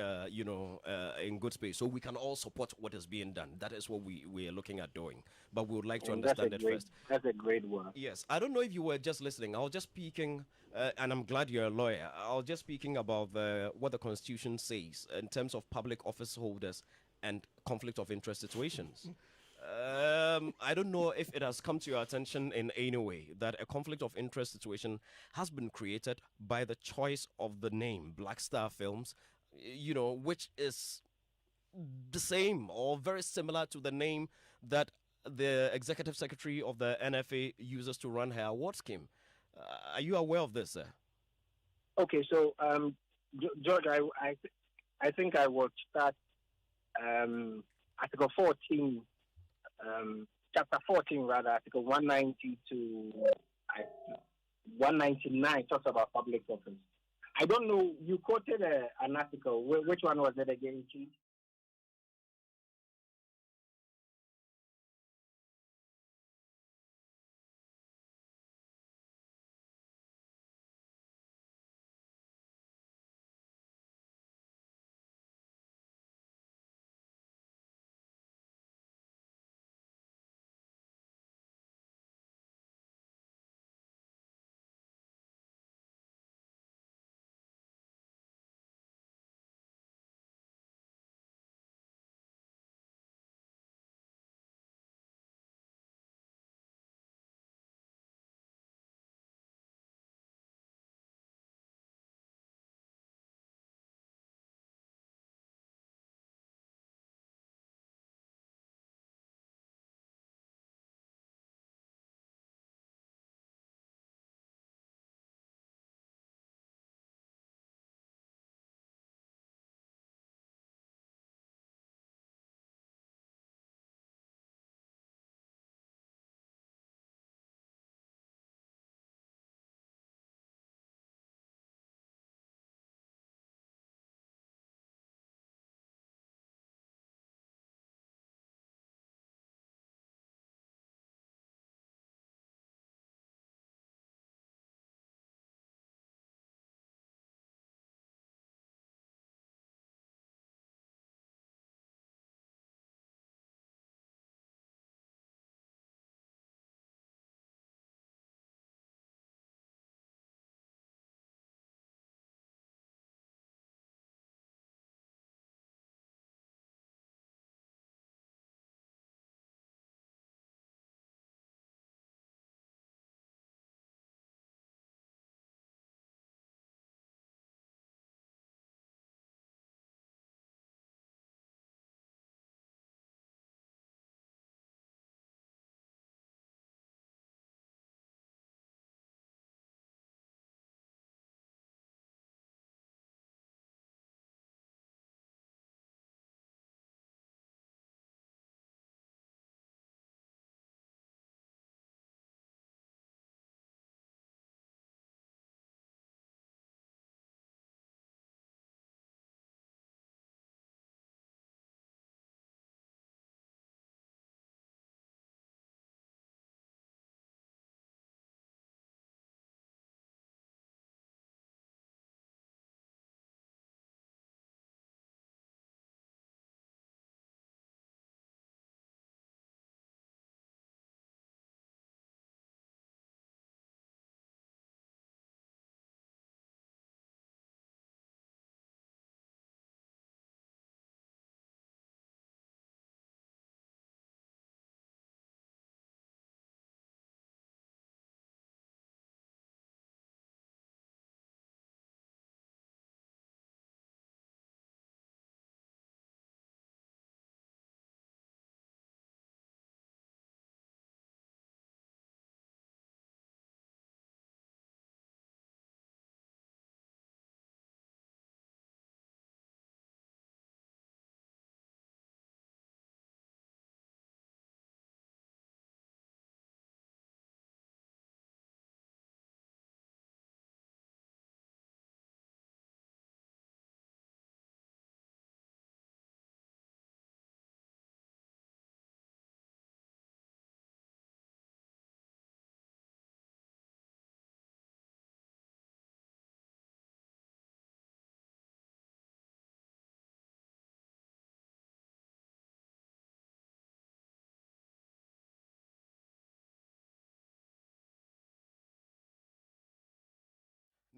in good space, so we can all support what is being done. That is what we are looking at doing. But we would like to understand it first. That's a great one. Yes, I don't know if you were just listening. I was just speaking, and I'm glad you're a lawyer. I was just speaking about what the Constitution says in terms of public office holders and conflict of interest situations. I don't know if it has come to your attention in any way that a conflict of interest situation has been created by the choice of the name Black Star Films, which is the same or very similar to the name that the executive secretary of the NFA uses to run her award scheme. Are you aware of this, sir? Okay, so George, I think I would start Article 14. Chapter 14, rather, Article 190 to 199 talks about public office. I don't know, you quoted an article. Which one was it again, Chief?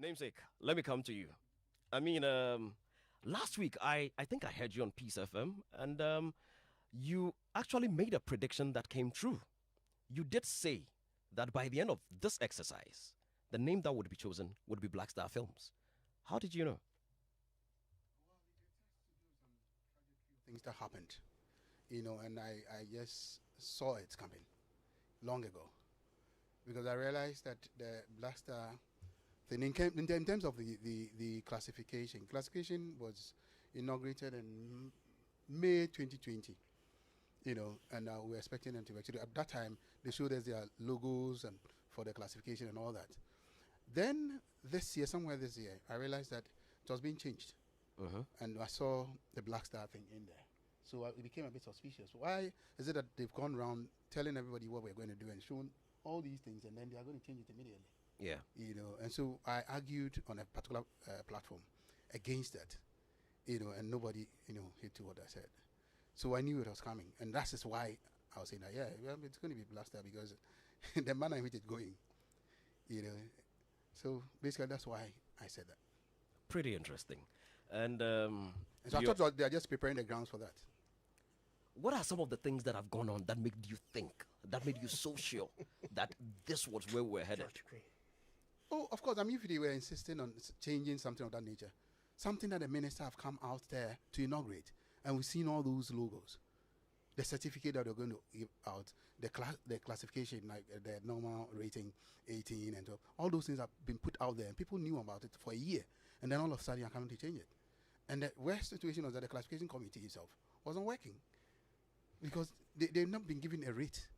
Namesake, let me come to you. I mean, last week I think I heard you on Peace FM, and you actually made a prediction that came true. You did say that by the end of this exercise, the name that would be chosen would be Black Star Films. How did you know? Things that happened, and I just saw it coming long ago, because I realized that the Black Star thing, in terms of the classification was inaugurated in May 2020, and we were expecting them to actually, at that time, they showed us their logos and for the classification and all that. Then somewhere this year, I realized that it was being changed. And I saw the Black Star thing in there. So it became a bit suspicious. Why is it that they've gone around telling everybody what we're going to do and shown all these things, and then they are going to change it immediately? Yeah. And so I argued on a particular platform against that, and nobody, hit to what I said. So I knew it was coming. And that's just why I was saying that, it's going to be Black Star, because the manner in which it's going, So basically, that's why I said that. Pretty interesting. And so I thought they are just preparing the grounds for that. What are some of the things that have gone on that made you think, that made you so sure that this was where we're headed? Oh, of course. I mean, if they were insisting on changing something of that nature, something that the minister have come out there to inaugurate, and we've seen all those logos, the certificate that they're going to give out, the classification, like the normal rating, 18 and 12, all those things have been put out there, and people knew about it for a year, and then all of a sudden, you're coming to change it. And the worst situation was that the classification committee itself wasn't working, because they've not been given a rate,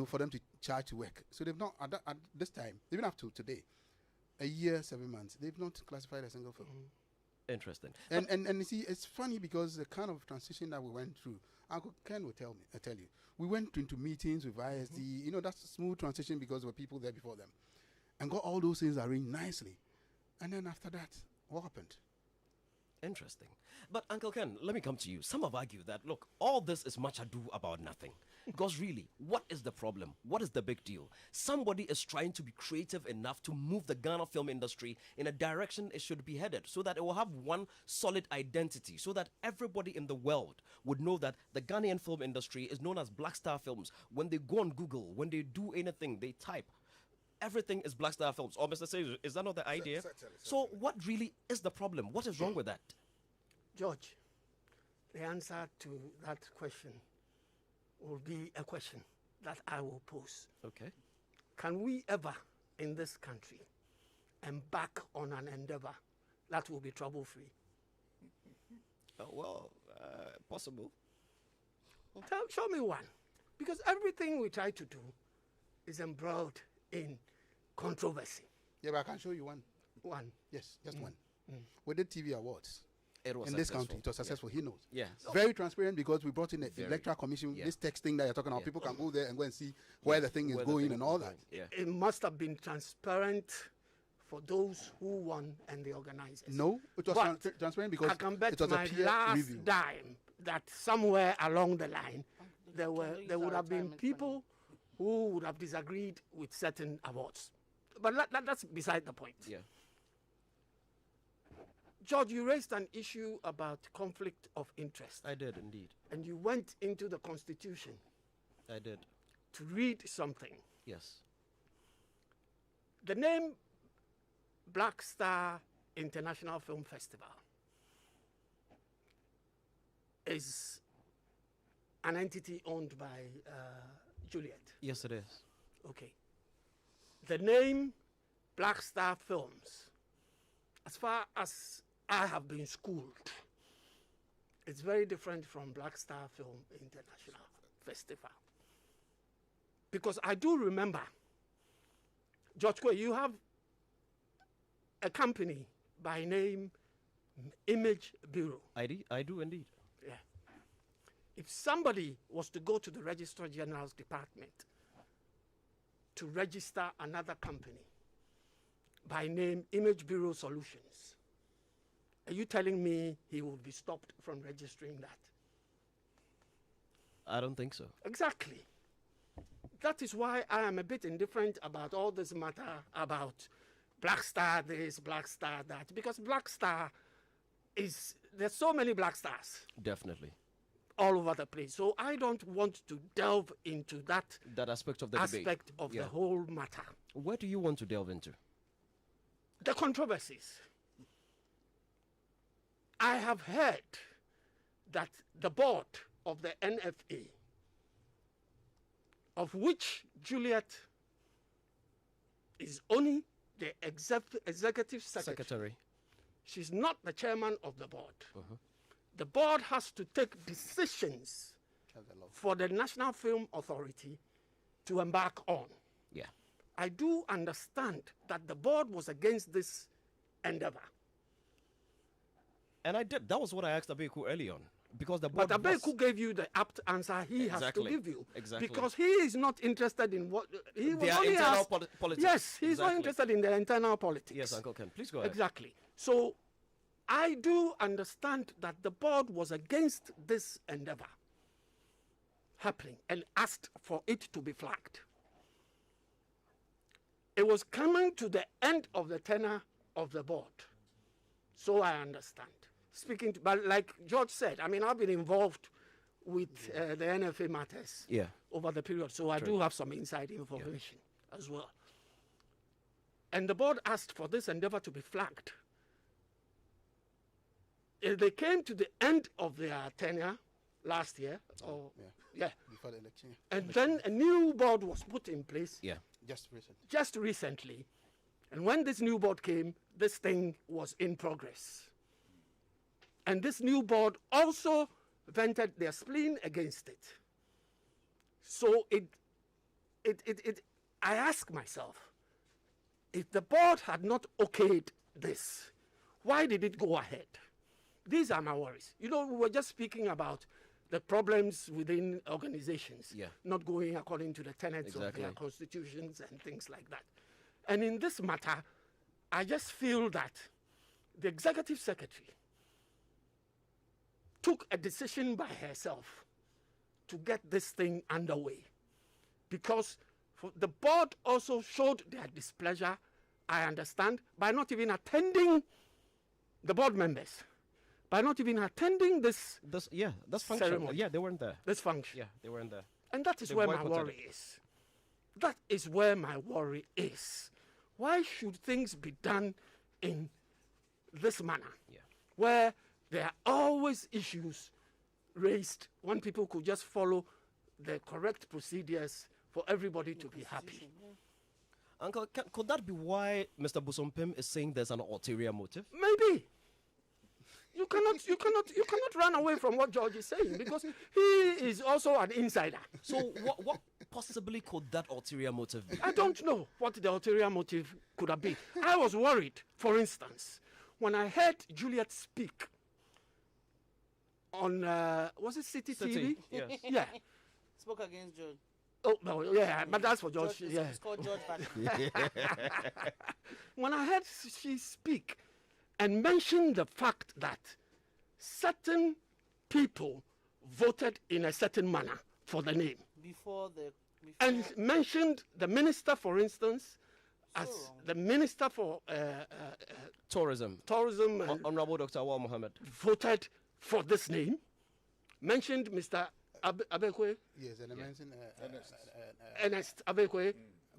for them to charge to work. So they've not, at this time, even up to today, a year, 7 months, they've not classified a single film. Interesting. And you see, it's funny because the kind of transition that we went through, Uncle Ken will tell you, we went into meetings with ISD, that's a smooth transition because there were people there before them, and got all those things arranged nicely. And then after that, what happened? Interesting. But Uncle Ken, let me come to you. Some have argued that, look, all this is much ado about nothing. Because really, what is the problem? What is the big deal? Somebody is trying to be creative enough to move the Ghana film industry in a direction it should be headed, so that it will have one solid identity, so that everybody in the world would know that the Ghanaian film industry is known as Black Star Films. When they go on Google, when they do anything, they type, everything is Black Star Films. Or Mr. Caesar, is that not the idea? So what really is the problem? What is wrong with that? George, the answer to that question will be a question that I will pose. Okay. Can we ever, in this country, embark on an endeavor that will be trouble-free? Possible. Show me one. Because everything we try to do is embroiled in controversy. Yeah, but I can show you one. One? Yes, just one. We did TV awards. It was in this country, it was successful. He knows. Yes. Very transparent, because we brought in the electoral commission. This text thing that you're talking about, people can go there and go and see where the thing is going and all that. It must have been transparent for those who won and the organizers. No, it was transparent because I can bet it was my a peer last review. dime that somewhere along the line there would have been people who would have disagreed with certain awards. But that's beside the point. Yeah. George, you raised an issue about conflict of interest. I did, indeed. And you went into the Constitution. I did. To read something. Yes. The name Black Star International Film Festival is an entity owned by Juliet. Yes, it is. Okay. The name Black Star Films, as far as I have been schooled, it's very different from Black Star Film International Festival. Because I do remember, George Quaye, you have a company by name Image Bureau. I do indeed. Yeah. If somebody was to go to the Registrar General's department to register another company by name Image Bureau Solutions, are you telling me he would be stopped from registering that? I don't think so. Exactly. That is why I am a bit indifferent about all this matter about Black Star this, Black Star that, because Black Star there's so many Black Stars. Definitely. All over the place. So I don't want to delve into that aspect of the debate. The whole matter. Where do you want to delve into? The controversies. I have heard that the board of the NFA, of which Juliet is only the executive secretary. She's not the chairman of the board. The board has to take decisions for the National Film Authority to embark on. Yeah. I do understand that the board was against this endeavor. And that was what I asked Abeku early on. Because the board Abeku gave you the apt answer he has to give you. Exactly. Because he is not interested in what he was their only internal asked, politics. Yes, he's not interested in the internal politics. Yes, Uncle Ken, please go ahead. Exactly. So I do understand that the board was against this endeavor happening and asked for it to be flagged. It was coming to the end of the tenure of the board. So I understand. But like George said, I mean, I've been involved with the NFA matters over the period, so I do have some inside information as well. And the board asked for this endeavor to be flagged. They came to the end of their tenure last year, before the election. And then a new board was put in place. Yeah, just recently. And when this new board came, this thing was in progress. And this new board also vented their spleen against it. So I ask myself, if the board had not okayed this, why did it go ahead? These are my worries. You know, we were just speaking about the problems within organizations not going according to the tenets of their constitutions and things like that. And in this matter, I just feel that the executive secretary took a decision by herself to get this thing underway, because the board also showed their displeasure, I understand, by not even attending the board members, by not even attending this function. Ceremony. Yeah, they weren't there. This function. Yeah, they weren't there. And that is where my worry is. That is where my worry is. Why should things be done in this manner, where there are always issues raised when people could just follow the correct procedures for everybody to be happy? Uncle, could that be why Mr. Busompim is saying there's an ulterior motive? Maybe. You cannot run away from what George is saying, because he is also an insider. So what possibly could that ulterior motive be? I don't know what the ulterior motive could have been. I was worried, for instance, when I heard Juliet speak on, was it City TV? Yes. Yeah. Spoke against George. Oh, no, yeah, but that's for George. It's called George Patrick. When I heard she speak and mention the fact that certain people voted in a certain manner for the name. And mentioned the minister, for instance, as the minister for tourism. Honorable Dr. Awal Mohammed voted for this name. Mentioned Mr. Abekwe. Yes, and I mentioned Ernest Abekwe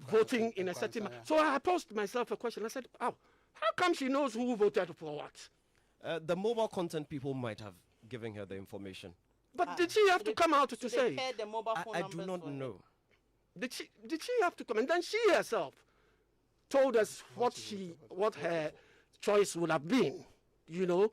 voting in a certain manner. So I posed myself a question. I said, oh, how come she knows who voted for what? The mobile content people might have given her the information. But did she have to come out to say? I do not know. Did she have to come? And then she herself told us what her choice would have been, you know.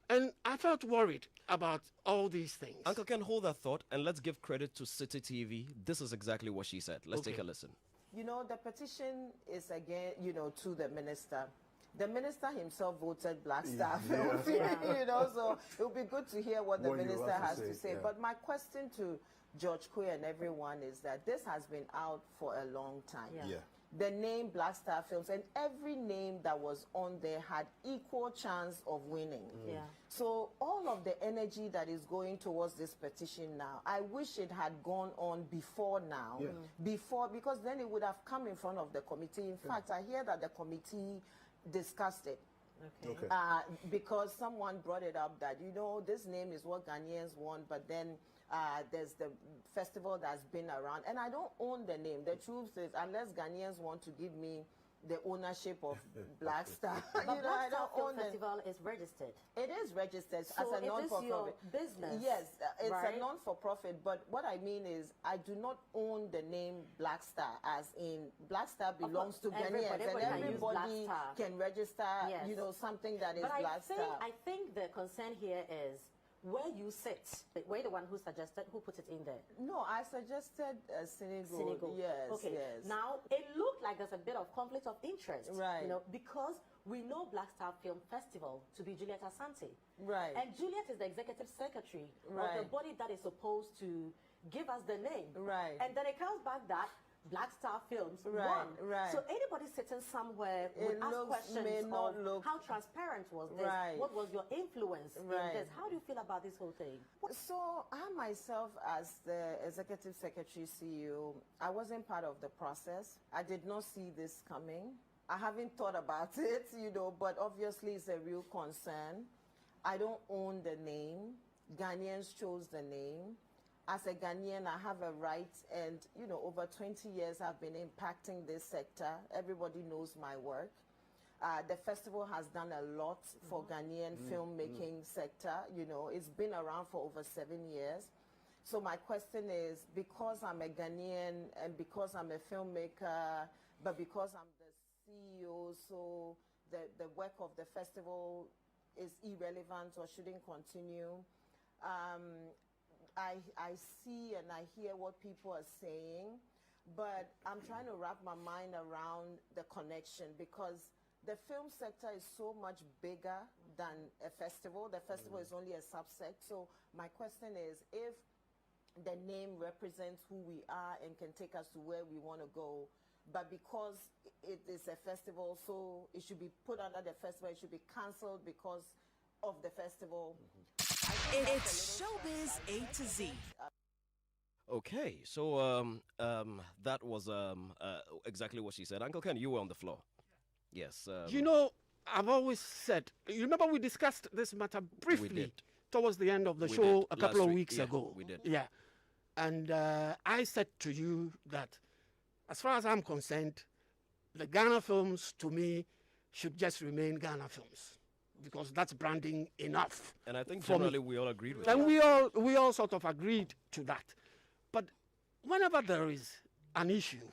And I felt worried about all these things. Uncle Ken, hold that thought, and let's give credit to City TV. This is exactly what she said. Let's take a listen. You know, the petition is again, you know, to the minister. The minister himself voted Black Star Films, you know, so it would be good to hear what the minister has to say. But my question to George Quaye and everyone is that this has been out for a long time. Yeah. The name Black Star Films and every name that was on there had equal chance of winning. Yeah. So all of the energy that is going towards this petition now, I wish it had gone on before now. Because then it would have come in front of the committee. In fact, I hear that the committee discussed it. Okay. Because someone brought it up that, this name is what Ghanaians want, but then there's the festival that's been around. And I don't own the name. The truth is, unless Ghanaians want to give me the ownership of Black Star, But Black I Star don't Film own it. Festival is registered. It is registered So as a it is your non-for-profit business. Yes, it's right? a non-for-profit. But what I mean is, I do not own the name Black Star, as in Black Star belongs to Ghanaians, and everybody can register. Something that is Black Star. I think the concern here is where you sit. We're the one who suggested, who put it in there. No, I suggested Senegal. Yes, okay. yes. Now, it looked like there's a bit of conflict of interest. Right. Because we know Black Star Film Festival to be Juliet Asante. Right. And Juliet is the executive secretary of Right. the body that is supposed to give us the name. Right. And then it comes back that Black Star Films won. Right. So anybody sitting somewhere would ask questions of how transparent was this? Right. What was your influence in this? How do you feel about this whole thing? So I myself, as the executive secretary CEO, I wasn't part of the process. I did not see this coming. I haven't thought about it, but obviously it's a real concern. I don't own the name. Ghanaians chose the name. As a Ghanaian, I have a right, and over 20 years I've been impacting this sector. Everybody knows my work. The festival has done a lot for Ghanaian filmmaking sector. It's been around for over 7 years. So my question is, because I'm a Ghanaian and because I'm a filmmaker, but because I'm the CEO, so the work of the festival is irrelevant or shouldn't continue. I see and I hear what people are saying, but I'm trying to wrap my mind around the connection, because the film sector is so much bigger than a festival. The festival is only a subset. So my question is, if the name represents who we are and can take us to where we want to go, but because it is a festival, so it should be put under the festival, it should be cancelled because of the festival. It's Showbiz A to Z. Okay, so that was exactly what she said. Uncle Ken, you were on the floor. Yes. I've always said, you remember we discussed this matter briefly towards the end of the show a couple of weeks ago. We did. Yeah. And I said to you that as far as I'm concerned, the Ghana films, to me, should just remain Ghana films, because that's branding enough. And I think generally we all agreed with that. And that. we all sort of agreed to that. But whenever there is an issue,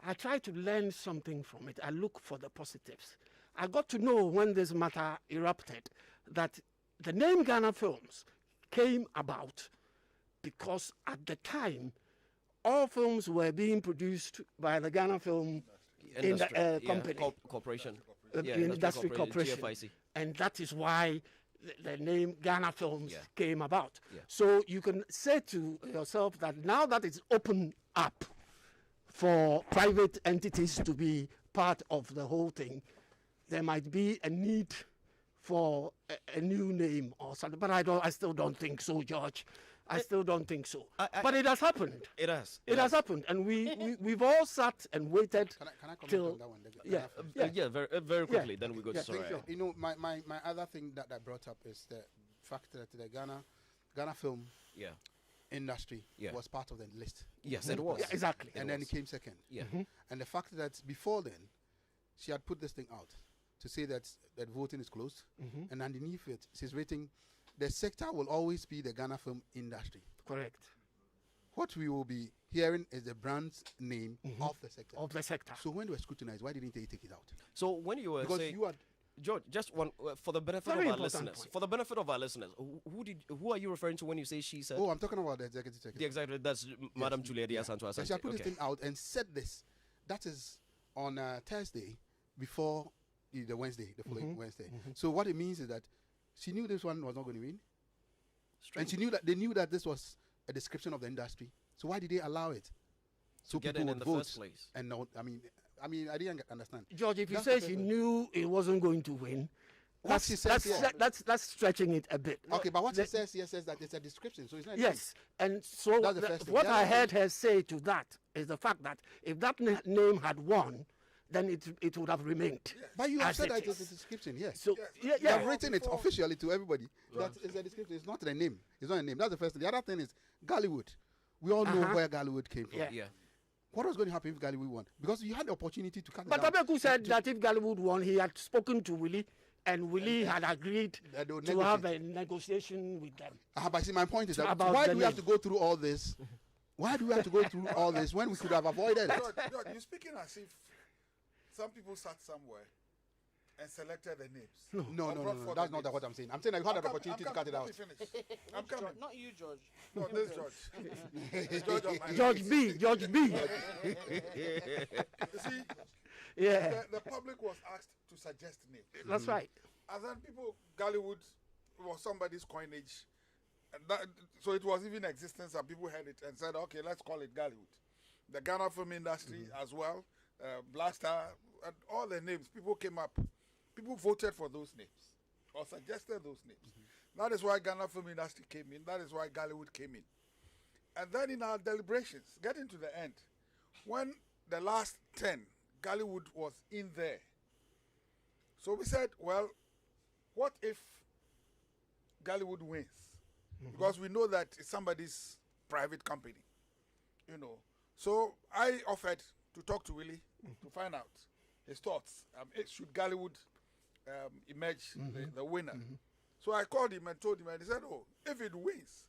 I try to learn something from it. I look for the positives. I got to know when this matter erupted that the name Ghana Films came about because at the time, all films were being produced by the Ghana Film Company. Corporation. Industry Corporation. GFIC. And that is why the name Ghana Films came about. So you can say to yourself that now that it's open up for private entities to be part of the whole thing, there might be a need for a new name or something. But I still don't think so, George. I still don't think so. But it has happened. It has. It has happened, and we've all sat and waited. Can I comment till on that one? Very quickly. Then we go to Soraya. My other thing that I brought up is the fact that the Ghana film industry was part of the list. Yes, it was. Yeah, exactly. And then it came second. Yeah. And the fact that before then, she had put this thing out to say that voting is closed, and underneath it, she's writing, the sector will always be the Ghana film industry. Correct. What we will be hearing is the brand's name of the sector. Of the sector. So when they were scrutinized, why didn't they take it out? So when you were saying, George, just one for the benefit of our listeners. Point. For the benefit of our listeners, who are you referring to when you say she said? Oh, I'm talking about the executive secretary. The executive, that's Madam Julia Santo Asante. She had put this thing out and said this. That is on Thursday before the Wednesday, the following Wednesday. So what it means is that she knew this one was not going to win. Strange. And she knew that they knew that this was a description of the industry. So why did they allow it? So get people in would the vote. first place. And no, I mean, I didn't understand. George, if he says he knew he wasn't going to win, what he says that's stretching it a bit. Okay, but what he says here says that it's a description, so it's not. Yes, and so what I heard her say to that is the fact that if that name had won, then it would have remained. Yes. But you have said that it's a description, yes. So you have written it officially to everybody. That is a description. It's not a name. It's not a name. That's the first thing. The other thing is Gollywood. We all know where Gollywood came from. Yeah. What was going to happen if Gollywood won? Because you had the opportunity to cut it down. But Abeku said that if Gollywood won, he had spoken to Willie, and Willie had agreed to have a negotiation with them. But see, my point is that why do we have to go through all this? Why do we have to go through all this when we could have avoided it? George, you're speaking as if some people sat somewhere and selected the names. No. That's not what I'm saying. I'm saying you had an opportunity to cut it out. I'm coming. Not you, George. No, this George. George B. You see, the public was asked to suggest names. That's right. And then Gollywood was somebody's coinage. And so it was even in existence, and people heard it and said, okay, let's call it Gollywood. The Ghana film industry as well, Blaster, and all the names, people came up. People voted for those names or suggested those names. That is why Ghana film industry came in. That is why Gollywood came in. And then in our deliberations, getting to the end, when the last 10, Gollywood was in there. So we said, well, what if Gollywood wins? Because we know that it's somebody's private company, So I offered to talk to Willie to find out his thoughts. Should Gollywood emerge the winner? So I called him and told him, and he said, oh, if it wins,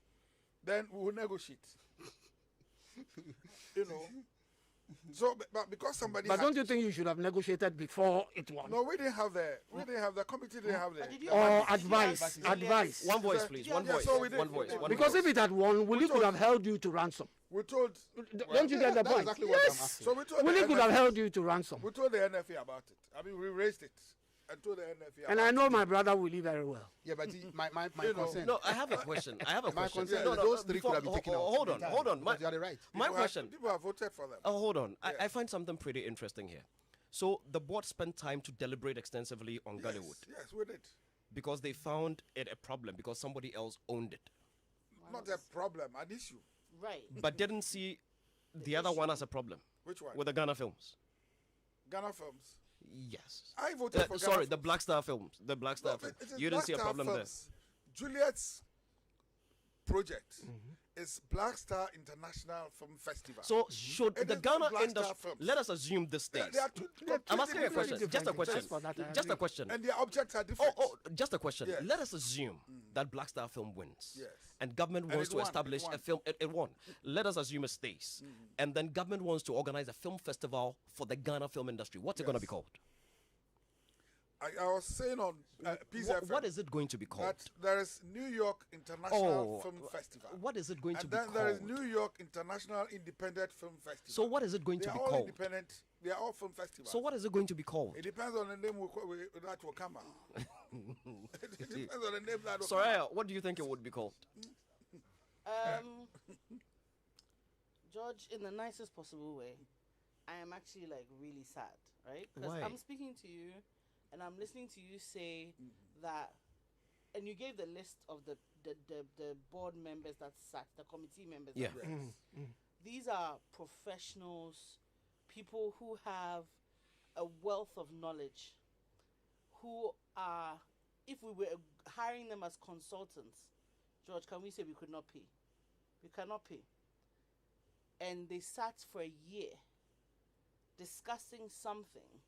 then we will negotiate. So, but because somebody. But don't you think you should have negotiated before it won? No, we didn't have the committee didn't have the. Or advice. One voice, please. One voice. One voice. Because if it had won, Willie could have held you to ransom. We told. Don't you get the point? Exactly yes. So we told Willie could have held you to ransom. We told the NFA about it. I mean, we raised it and told the NFA. And I know my brother Willie very well. Yeah, but my concern. No, I have a question. My concern. No, those three could have been taken out. Hold on. You are right. My question. People have voted for them. Oh, hold on. I find something pretty interesting here. So the board spent time to deliberate extensively on Gollywood. Yes, we did. Because they found it a problem because somebody else owned it. Not a problem, an issue. Right. But didn't see the other one as a problem. Which one? With the Ghana films. Ghana films? Yes. I voted for Ghana Sorry, films. The Black Star films. The Black Star films. You didn't see a problem there. Juliet's project is Black Star International Film Festival. So should the Ghana industry, let us assume this stays. I'm asking a question. Just a question. Just a question. And their objects are different. Just a question. Yes. Let us assume that Black Star film wins. Yes. And government wants to establish a film. It won. Let us assume it stays. And then government wants to organize a film festival for the Ghana film industry. What's it going to be called? I was saying on Peace FM. What is it going to be called? That there is New York International Film Festival. What is it going to be called? And then there is New York International Independent Film Festival. So what is it going to be called? They are all independent. They are all film festivals. So what is it going to be called? It depends on the name that will come out. It depends on the name that will Soraya, come out. what do you think it would be called? George, in the nicest possible way, I am actually really sad, right? Because I'm speaking to you and I'm listening to you say that, and you gave the list of the board members that sat, the committee members. Yeah. That these are professionals, people who have a wealth of knowledge, who are, if we were hiring them as consultants, George, can we say we could not pay? We cannot pay. And they sat for a year discussing something.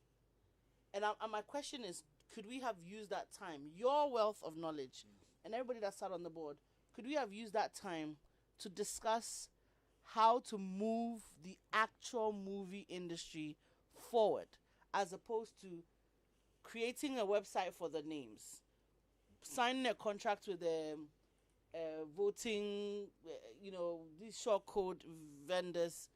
And my question is, could we have used that time, your wealth of knowledge, and everybody that sat on the board, could we have used that time to discuss how to move the actual movie industry forward, as opposed to creating a website for the names, signing a contract with voting, these short code vendors,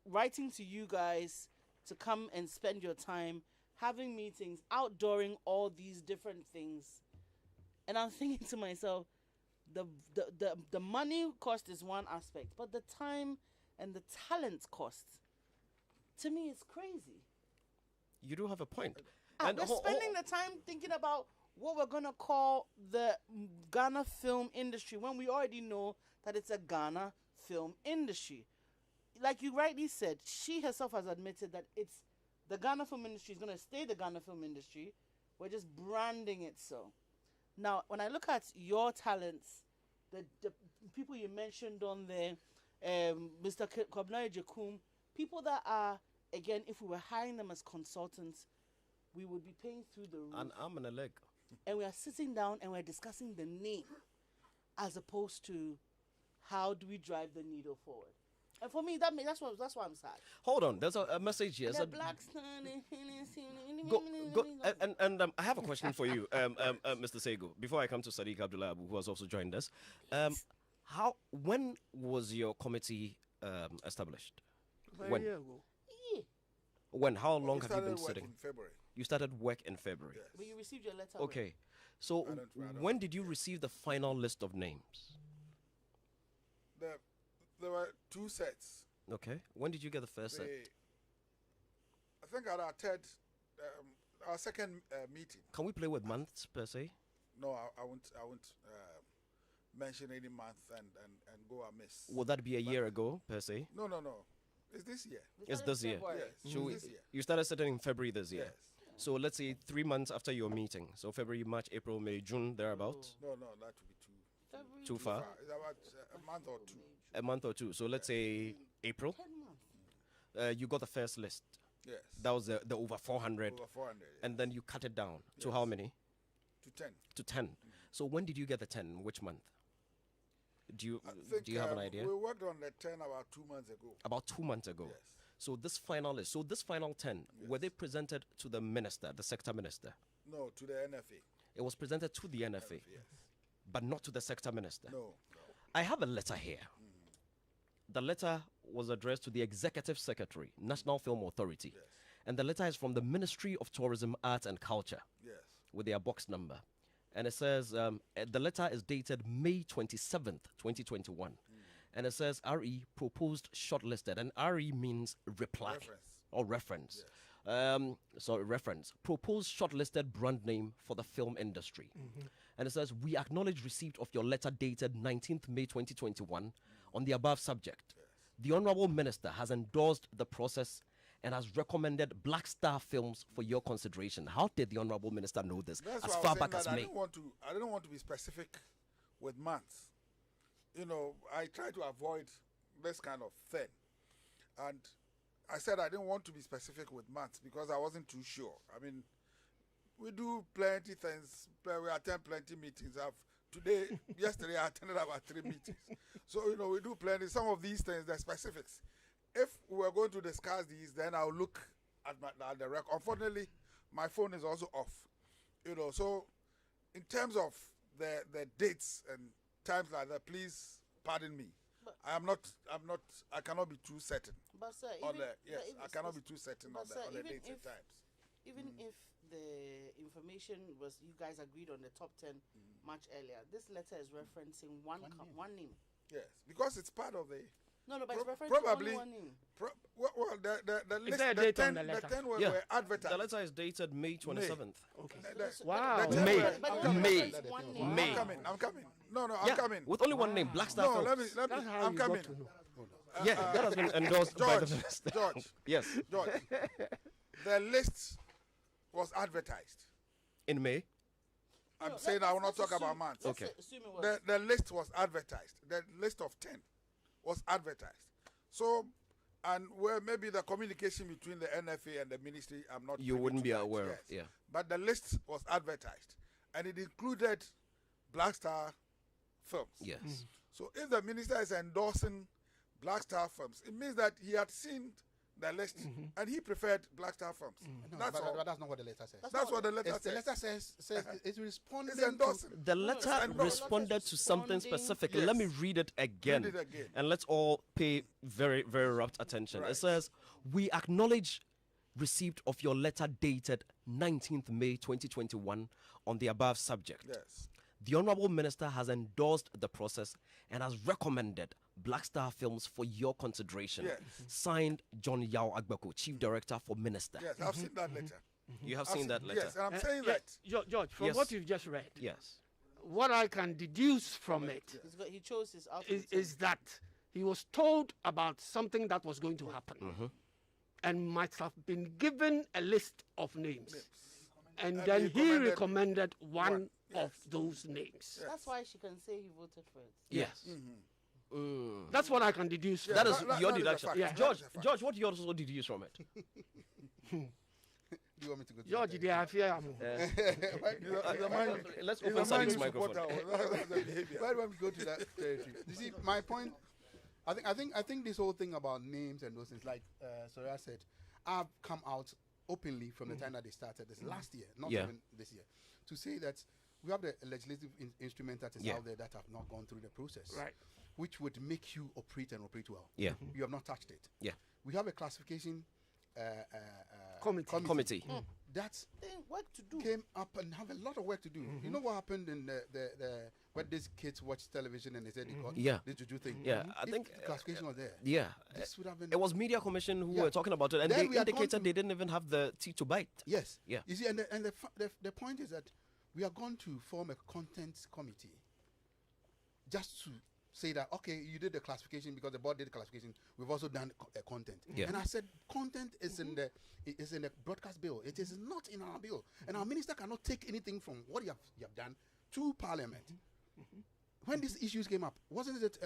writing to you guys to come and spend your time having meetings, outdooring all these different things. And I'm thinking to myself, the money cost is one aspect, but the time and the talent cost, to me, is crazy. You do have a point. And we're spending the time thinking about what we're going to call the Ghana film industry when we already know that it's a Ghana film industry. Like you rightly said, she herself has admitted that it's the Ghana film industry is going to stay the Ghana film industry. We're just branding it so. Now, when I look at your talents, the people you mentioned on there, Mr. Kobnai Jakum, people that are, again, if we were hiring them as consultants, we would be paying through the roof. An arm and a leg. And we are sitting down and we're discussing the name as opposed to how do we drive the needle forward. And for me, that's why I'm sad. Hold on, there's a message here. The black go, and I have a question for you, Mr. Sego, before I come to Sadiq Abdullah, who has also joined us. When was your committee established? When? A year ago. When? How long have you been sitting? In February. You started work in February. Yes. But you received your letter. Okay. So when did you receive the final list of names? There were 2 sets. Okay. When did you get the first set? I think at our second meeting. Can we play with months per se? No, I won't mention any month and go amiss. Will that be a year ago per se? No. It's this year. It's this year. Yes. This year. You started sitting in February this year. Yes. So let's say 3 months after your meeting. So February, March, April, May, June, thereabouts. No, that would be too far. It's about a month or 2. A month or 2. So let's say April. 10 months. You got the first list. Yes. That was the over 400. Over 400. Yes. And then you cut it down to how many? To 10. To 10. So when did you get the 10? Which month? Do you have an idea? We worked on the 10 about 2 months ago. About 2 months ago. Yes. So this final 10, were they presented to the minister, the sector minister? No, to the NFA. It was presented to the NFA, yes. But not to the sector minister. No. I have a letter here. The letter was addressed to the Executive Secretary, National Film Authority. Yes. And the letter is from the Ministry of Tourism, Arts and Culture. Yes. With their box number. And it says, the letter is dated May 27th, 2021. And it says, RE proposed shortlisted. And RE means reply. Or reference. Yes. Reference. Proposed shortlisted brand name for the film industry. And it says, we acknowledge receipt of your letter dated 19th May 2021 on the above subject. Yes. The Honorable Minister has endorsed the process and has recommended Black Star Films for your consideration. How did the Honorable Minister know this? That's as far back as May? I didn't want to be specific with months. You know, I try to avoid this kind of thing. And I said I didn't want to be specific with months because I wasn't too sure. I mean, we do plenty things. We attend plenty meetings. Yesterday I attended about 3 meetings. So, you know, we do plenty. Some of these things, they're specifics. If we're going to discuss these, then I'll look at the record. Unfortunately, my phone is also off. You know, so in terms of the dates and times like that, please pardon me. I cannot be too certain. But sir, I cannot be too certain on the dates and times. Even if the information was, you guys agreed on the top 10 much earlier, this letter is referencing one name. Yes, because it's part of the. No, but it's referencing only one name. The list, Is there a date on the letter? The 10 were advertised. The letter is dated May 27th. Okay. Wow. May. I'm coming. No, I'm coming. With only one name, Black Star No, Films. let me. I'm coming. That has been endorsed by the minister. George. Yes. George. The list was advertised. In May? I'm saying I will not talk about months. Okay. The list was advertised. The list of 10 was advertised. So, and where maybe the communication between the NFA and the ministry, I'm not. You wouldn't be aware of. Yeah. But the list was advertised, and it included Black Star Films. Yes. So if the minister is endorsing Black Star Films, it means that he had seen the list and he preferred Black Star Films. No, that's but that's not what the letter says. That's what the letter says. The letter says it's responding. It's endorsing. The letter responded to something specific. Yes. Let me read it again. Read it again. And let's all pay very, very rapt attention. Right. It says, we acknowledge receipt of your letter dated 19th May 2021 on the above subject. Yes. The Honorable Minister has endorsed the process and has recommended Black Star Films for your consideration. Yes. Signed, John Yao Agbeko, Chief Director for Minister. Yes, I've seen that letter. You have seen that letter? Yes, and I'm saying that. George, from what you've just read, yes, what I can deduce from it he chose his outfit. is that he was told about something that was going to happen and might have been given a list of names. And then he recommended one of those names. That's why she can say he voted for it. Yes. That's what I can deduce. That is your deduction. Yeah. George, what do you also deduce from it? Do you want me to go to George, they are here. Let's open Sadiq's microphone. Why don't we go to that territory? You see, my point, I think this whole thing about names and those things, like Soraya said, I've come out openly from the time that they started this last year, not even this year, to say that we have the legislative instrument that is out there that have not gone through the process, right? Which would make you operate and operate well. Yeah. You have not touched it. Yeah. We have a classification committee that work to do. Came up and have a lot of work to do. You know what happened in the when these kids watch television and they said they got this juju thing. Yeah, I if think the classification was there. Yeah, this would have been. It was Media Commission who were talking about it, and Then they indicated they didn't even have the teeth to bite. Yes. Yeah. You see, and the point is that we are going to form a content committee just to say that, okay, you did the classification because the board did the classification. We've also done content. Yeah. And I said content is in the broadcast bill. It is not in our bill. And our minister cannot take anything from what you have done to Parliament. When these issues came up, wasn't it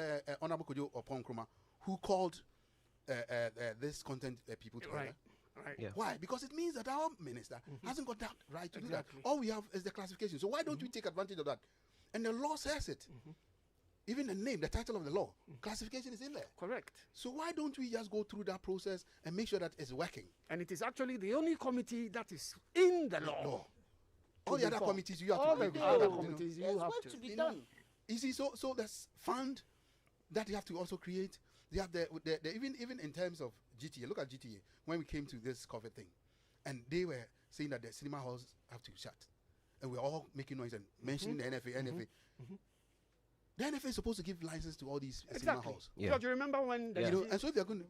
Honorable Kojo Opon Nkrumah who called this content people together? Right. Yeah. Why? Because it means that our minister hasn't got that right to do that. All we have is the classification. So why don't we take advantage of that? And the law says it. Even the name, the title of the law, classification is in there. Correct. So why don't we just go through that process and make sure that it's working? And it is actually the only committee that is in the law. All the other committees you have all to the other committees you have to be done. You see, so there's fund that you have to also create. They have the even in terms of GTA. Look at GTA when we came to this COVID thing, and they were saying that the cinema halls have to shut, and we're all making noise and mentioning the NFA. The NFA is supposed to give license to all these cinema halls. Yeah. Because you remember when and so if they're going to,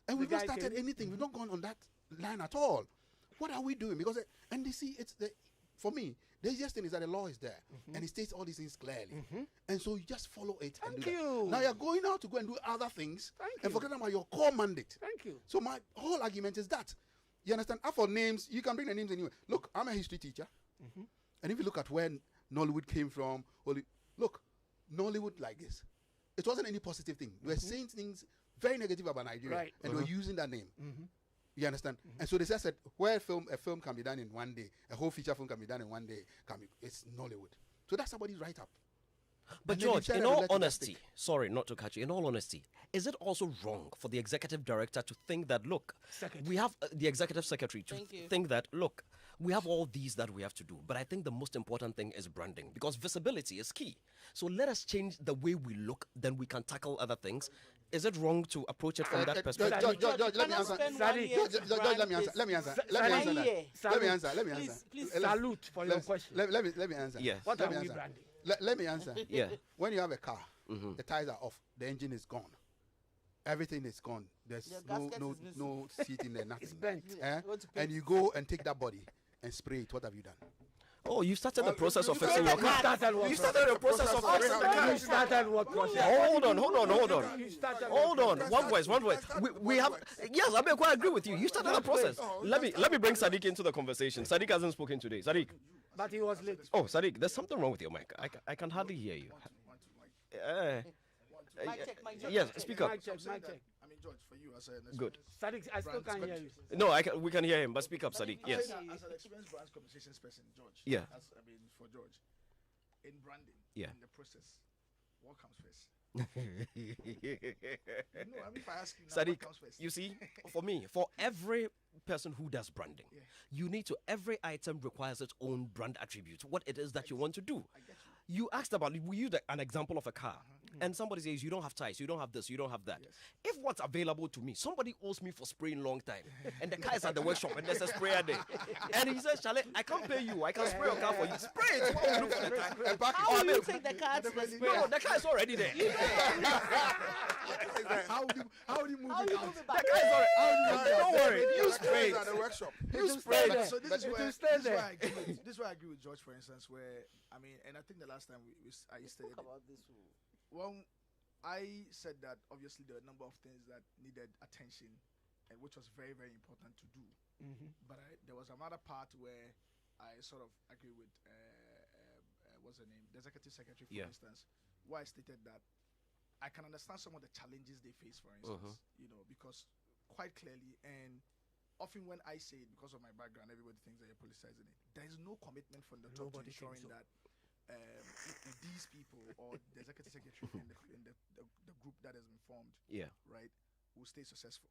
and we've not started anything. We've not gone on that line at all. What are we doing? Because and they see for me, the easiest thing is that the law is there and it states all these things clearly, and so you just follow it. Thank you. Now you're going out to go and do other things and forgetting about your core mandate. Thank you. So my whole argument is that you understand. For names, you can bring the names anyway. Look, I'm a history teacher, and if you look at where Nollywood came from, look. Nollywood like this. It wasn't any positive thing. They were saying things very negative about Nigeria, and they were using that name. You understand? And so they said, where a film can be done in one day, a whole feature film can be done in one day, it's Nollywood. So that's somebody's write-up. But George, in all honesty, sorry not to catch you, in all honesty, is it also wrong for the executive director to think that, look, we have the executive secretary to think that, look, we have all these that we have to do, but I think the most important thing is branding, because visibility is key. So let us change the way we look, then we can tackle other things. Is it wrong to approach it from that perspective? George, let me answer. Let me answer. Please salute for your question. Let me answer. Yes. What are we branding? Let me answer. Yeah. When you have a car, the tires are off, the engine is gone. Everything is gone. There's no seat in there, nothing. It's bent. And you go and take that body and spray it. What have you done? Oh, you started the process of fixing your car. You started the process of fixing the car. You started what process? Hold on. Hold on. One voice. We have. Yes, I mean, I quite agree with you. You started the process. Let me bring Sadiq into the conversation. Sadiq hasn't spoken today. Sadiq. But he was late. Oh, Sadiq, there's something wrong with your mic. I can hardly hear you. Mic check. Yes, speak up. Mic check. I mean, George, for you as a Good. Sadiq, I still can't hear you. No, we can hear him, but speak up, Sadiq. Yes. As an experienced brand communications person, George. Yeah. For George, in branding, in the process, what comes first? If I ask you now, Sadiq, what comes first? you see, for me, for every person who does branding, you need to, every item requires its own brand attribute, what it is that you want to do. You asked about, we used an example of a car. and somebody says, you don't have ties, you don't have this, you don't have that. If what's available to me, somebody owes me for spraying long time, and the car is at the workshop, and there's a sprayer there, and he says, Charlie, I can't pay you, I can spray your car for you. Spray it, what will you do for the time? How will you take the car to the sprayer? No, the car is already there. How would you move it back? The car is already, don't worry, you spray it. At the workshop. You spray it. So this is where I agree with George, for instance, where, I mean, and I think the last time I stated about this. Well, I said that obviously there are a number of things that needed attention, and which was very, very important to do. But there was another part where I sort of agree with what's her name, the executive secretary, for instance, where I stated that I can understand some of the challenges they face, for instance, you know, because quite clearly, and often when I say it, because of my background, everybody thinks that you're politicizing it. There is no commitment from the top to ensuring that these people or the executive secretary in the group that has been formed, right, will stay successful.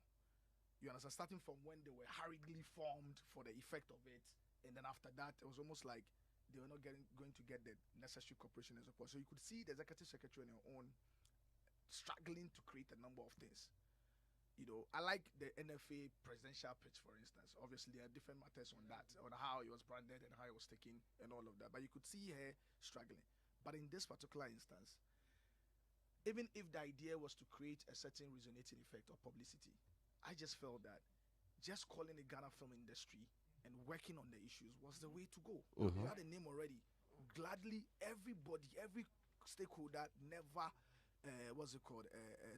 You understand? Starting from when they were hurriedly formed for the effect of it, and then after that, it was almost like they were not going to get the necessary cooperation and support. So you could see the executive secretary on your own struggling to create a number of things. You know, I like the NFA presidential pitch, for instance. Obviously, there are different matters on that, on how it was branded and how it was taken and all of that. But you could see her struggling. But in this particular instance, even if the idea was to create a certain resonating effect or publicity, I just felt that just calling the Ghana film industry and working on the issues was the way to go. You had a name already. Gladly, everybody, every stakeholder never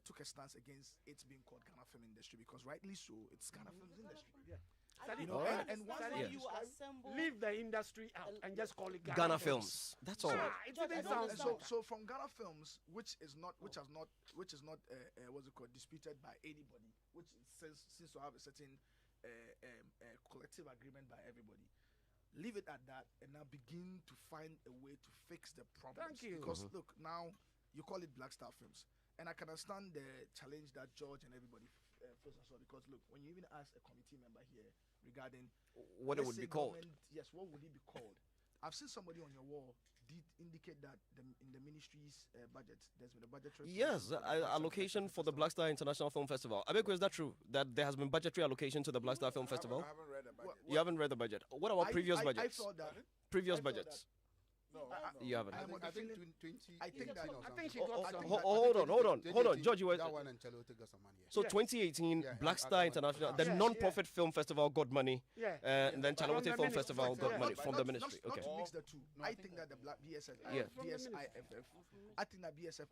took a stance against it being called Ghana Film Industry, because rightly so, it's Ghana Film Industry. You know, and once you assemble, leave the industry out and just call it Ghana Films. That's all. So from Ghana Films, which is not disputed by anybody, which seems to have a certain collective agreement by everybody. Leave it at that, and now begin to find a way to fix the problems. Thank you. Because look, now you call it Black Star Films, and I can understand the challenge that George and everybody feels as well. Because look, when you even ask a committee member here regarding what it would be called, yes, what would it be called? I've seen somebody on your wall did indicate that in the ministry's budget, there's been a budgetary allocation for the Black Star International Film Festival. Abeko, is that true? That there has been budgetary allocation to the Black Star Film Festival? I haven't read the budget. You haven't read the budget. What about previous budgets? I thought that previous budgets. You haven't. I think 20. I think that. I think she got some. Hold on. George, you were. That one and Charlotte got some money. So 2018, Black Star International, the non-profit film festival got money. And then Charlotte Film Festival got money from the ministry. Not Okay. to mix the two. I think that the Black BSIFF, I think that BSIFF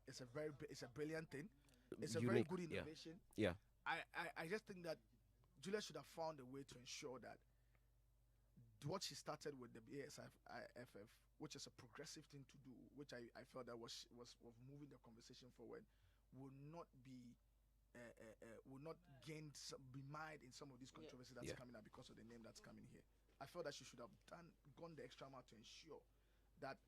is a brilliant thing. It's a very good innovation. Yeah. I just think that Julia should have found a way to ensure that what she started with the BSIFF, which is a progressive thing to do, which I felt that was moving the conversation forward, will not be be mired in some of these controversies that's coming up because of the name that's coming here. I felt that she should have gone the extra mile to ensure that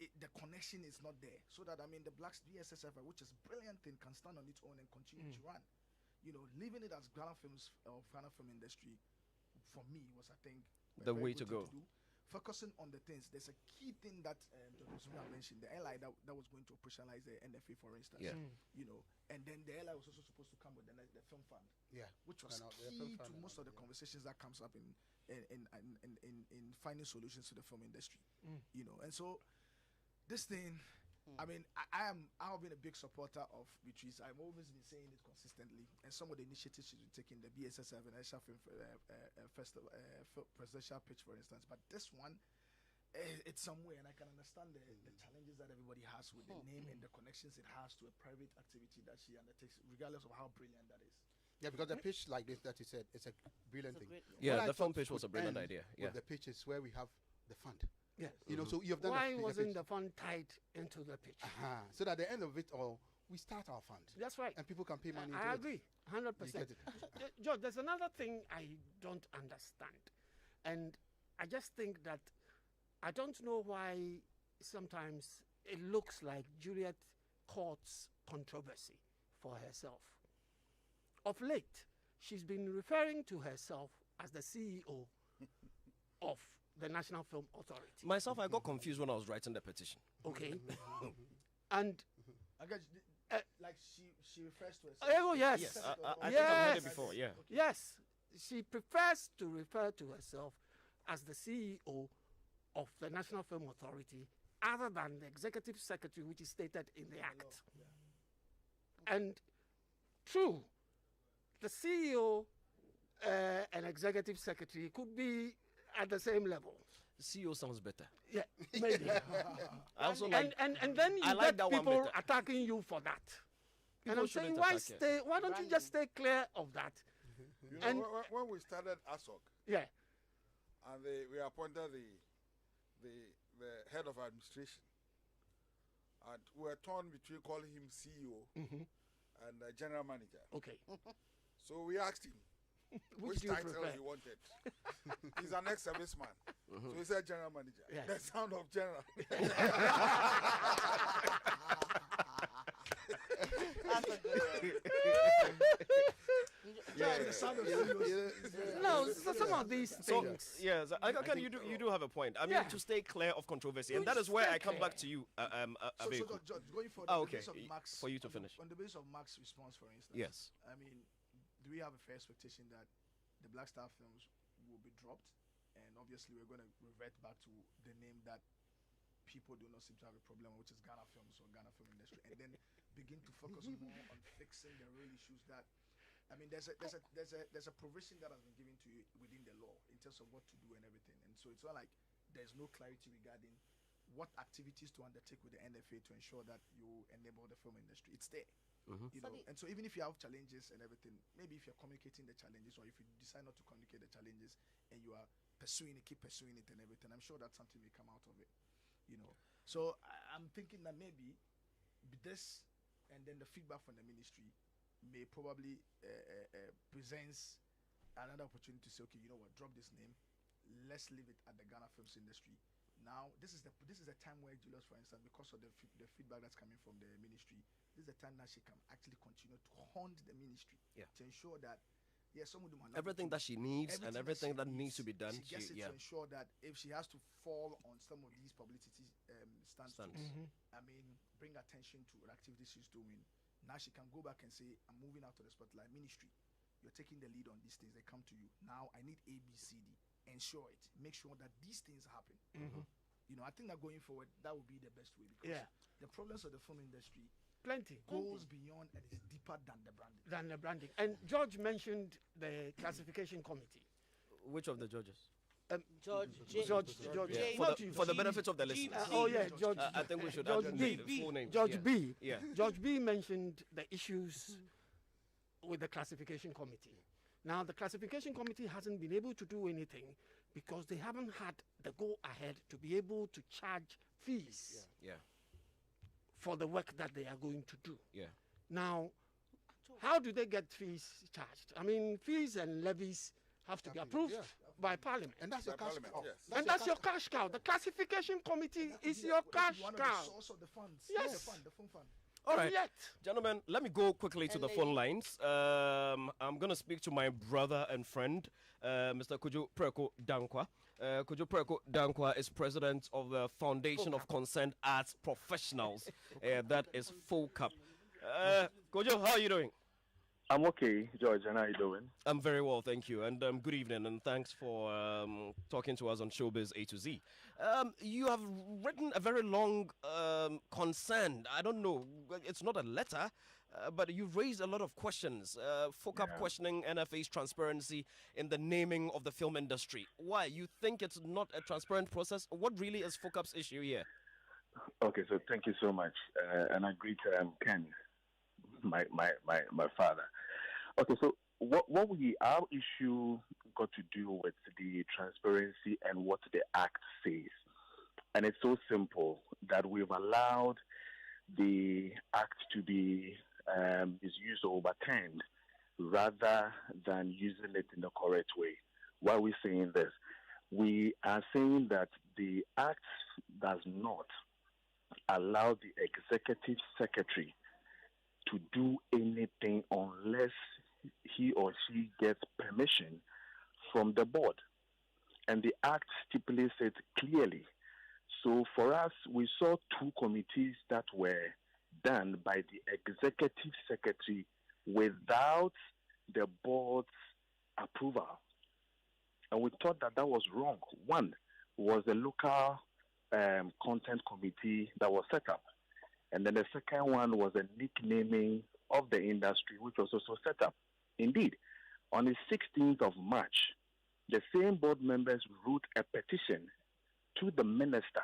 the connection is not there, so that the Black BSSF, which is brilliant thing, can stand on its own and continue to run. You know, leaving it as Ghana Films or Ghana Film Industry, for me, was, I think, the way to go. Focusing on the things. There's a key thing that Dr. mentioned, the airline that was going to operationalize the NFA, for instance. You know, and then the airline was also supposed to come with the film fund, which was key to most of the conversations that comes up in finding solutions to the film industry. You know, and so this thing, I've been a big supporter of Beatrice. I've always been saying it consistently, and some of the initiatives she's been taking, the BSSF and Asia Film Festival presidential pitch, for instance. But this one, it's somewhere, and I can understand the challenges that everybody has with the name and the connections it has to a private activity that she undertakes, regardless of how brilliant that is. Yeah, because the pitch like this that you said, it's a brilliant thing. The film pitch was a brilliant idea. The pitch is where we have the fund. Yes. You know, so you have done. Why wasn't the fund tied into the pitch? So that at the end of it all, we start our fund. That's right. And people can pay money. I agree, 100%. George, there's another thing I don't understand, and I just think that I don't know why sometimes it looks like Juliet courts controversy for herself. Of late, she's been referring to herself as the CEO of the National Film Authority. Myself, I got confused when I was writing the petition. Okay. And I guess like she refers to herself. Oh yes, yes. I think I've heard it before. Yeah. Yes, she prefers to refer to herself as the CEO of the National Film Authority, other than the executive secretary, which is stated in the Act. And true, the CEO and executive secretary could be at the same level. CEO sounds better. Yeah, maybe. I also and then you like get people attacking you for that. And I'm saying, why don't you just stay clear of that? You know, when we started ASOC, yeah, and we appointed the head of administration, and we were torn between calling him CEO and general manager. Okay. So we asked him which title he wanted. He's an ex-serviceman. So he said general manager. Yes. The sound of general. That's a good one. No, so some of these things. Yes, you do have a point. I mean, to stay clear of controversy, and that is where I come back to you, So going for the basis of Max, for you to finish. On the basis of Max's response, for instance. Yes. I mean, do we have a fair expectation that the Black Star films will be dropped? And obviously, we're going to revert back to the name that people do not seem to have a problem with, which is Ghana Films or Ghana Film Industry, and then begin to focus more on fixing the real issues that. I mean, there's a provision that has been given to you within the law in terms of what to do and everything, and so it's not like there's no clarity regarding what activities to undertake with the NFA to ensure that you enable the film industry. It's there. You know, and so even if you have challenges and everything, maybe if you're communicating the challenges, or if you decide not to communicate the challenges and you are keep pursuing it and everything, I'm sure that something may come out of it. You know, so I'm thinking that maybe this and then the feedback from the ministry may probably presents another opportunity to say, okay, you know what, drop this name, let's leave it at the Ghana Films Industry. Now, this is the time where Julius, for instance, because of the feedback that's coming from the ministry, this is the time that she can actually continue to haunt the ministry to ensure that some of them are not everything that she needs and everything that needs to be done. She gets it to ensure that if she has to fall on some of these publicity stunts, I mean, bring attention to the activities she's doing. Now she can go back and say, I'm moving out of the spotlight. Ministry, you're taking the lead on these things. They come to you. Now I need A, B, C, D. Ensure it. Make sure that these things happen. You know, I think that going forward, that would be the best way, because the problems of the film industry goes beyond and is deeper than the branding. And George mentioned the classification committee. Which of the judges? George. Yeah. For the benefit of the listeners. George. I think we should add the full name. George B. Yeah. George B mentioned the issues with the classification committee. Now, the classification committee hasn't been able to do anything because they haven't had the go-ahead to be able to charge fees for the work that they are going to do. Now, how do they get fees charged? I mean, fees and levies have to be approved by Parliament. And that's your cash cow. And that's your cash cow. The classification committee is your cash cow. One of the source of the funds. Yes. The fund. All right, gentlemen, let me go quickly to the phone lines. I'm going to speak to my brother and friend, Mr. Kojo Preko Dankwa. Kojo Preko Dankwa is president of the Foundation of Concerned Arts Professionals. That is FOCAP. Kojo, how are you doing? I'm okay, George, and how are you doing? I'm very well, thank you. And good evening, and thanks for talking to us on Showbiz A to Z. You have written a very long concern. I don't know, it's not a letter, but you've raised a lot of questions. FOCAP questioning NFA's transparency in the naming of the film industry. Why? You think it's not a transparent process? What really is FOCAP's issue here? Okay, so thank you so much. And I greet Ken, my father. Okay, so our issue got to do with the transparency and what the Act says. And it's so simple that we've allowed the Act to be misused or overturned rather than using it in the correct way. Why are we saying this? We are saying that the Act does not allow the executive secretary to do anything unless he or she gets permission from the board. And the Act stipulates it clearly. So for us, we saw two committees that were done by the executive secretary without the board's approval. And we thought that that was wrong. One was the local content committee that was set up. And then the second one was a nicknaming of the industry, which was also set up. Indeed, on the 16th of March, the same board members wrote a petition to the minister,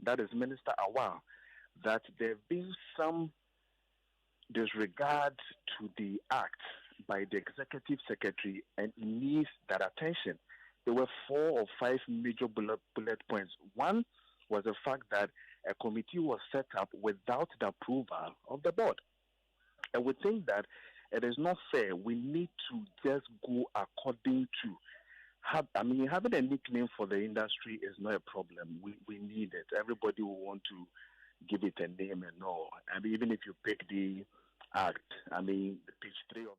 that is Minister Awal, that there have been some disregard to the act by the executive secretary and it needs that attention. There were 4 or 5 major bullet points. One was the fact that a committee was set up without the approval of the board. And we think that it is not fair. We need to just go according to having a nickname for the industry is not a problem. We need it. Everybody will want to give it a name and all. Even if you pick the act, the page 3 of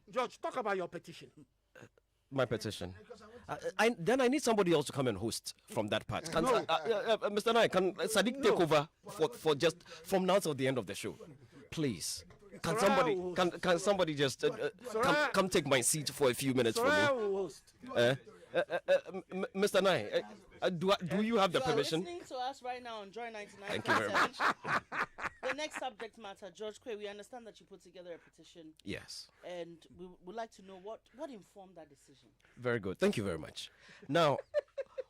George, talk about your petition. my petition. Then I need somebody else to come and host from that part. Can, Mr. Nai, can Sadiq take over for just from now till the end of the show, please? Can somebody just come take my seat for a few minutes for me? Mr. Nai, do you have the permission? Listening to us right now on Joy99. Thank you very much. The next subject matter, George Quaye, we understand that you put together a petition. Yes. And we would like to know what informed that decision. Very good. Thank you very much. Now,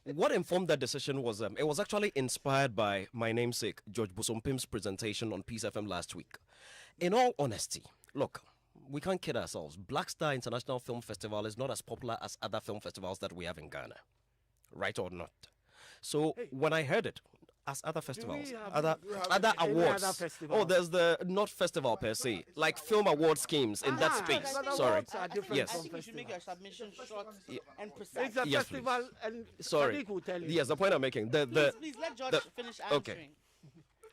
what informed that decision was it was actually inspired by my namesake, George Busompim's presentation on Peace FM last week. In all honesty, look, we can't kid ourselves. Black Star International Film Festival is not as popular as other film festivals that we have in Ghana. Right or not? So when I heard it, as other festivals, other awards. There's the not festival per se, like film award schemes in that space. Sorry. Yes. I think you should make your submission short and precise. It's a festival, and sorry. Sadiq will tell you. Yes, the point I'm making. Please let George finish answering. Okay.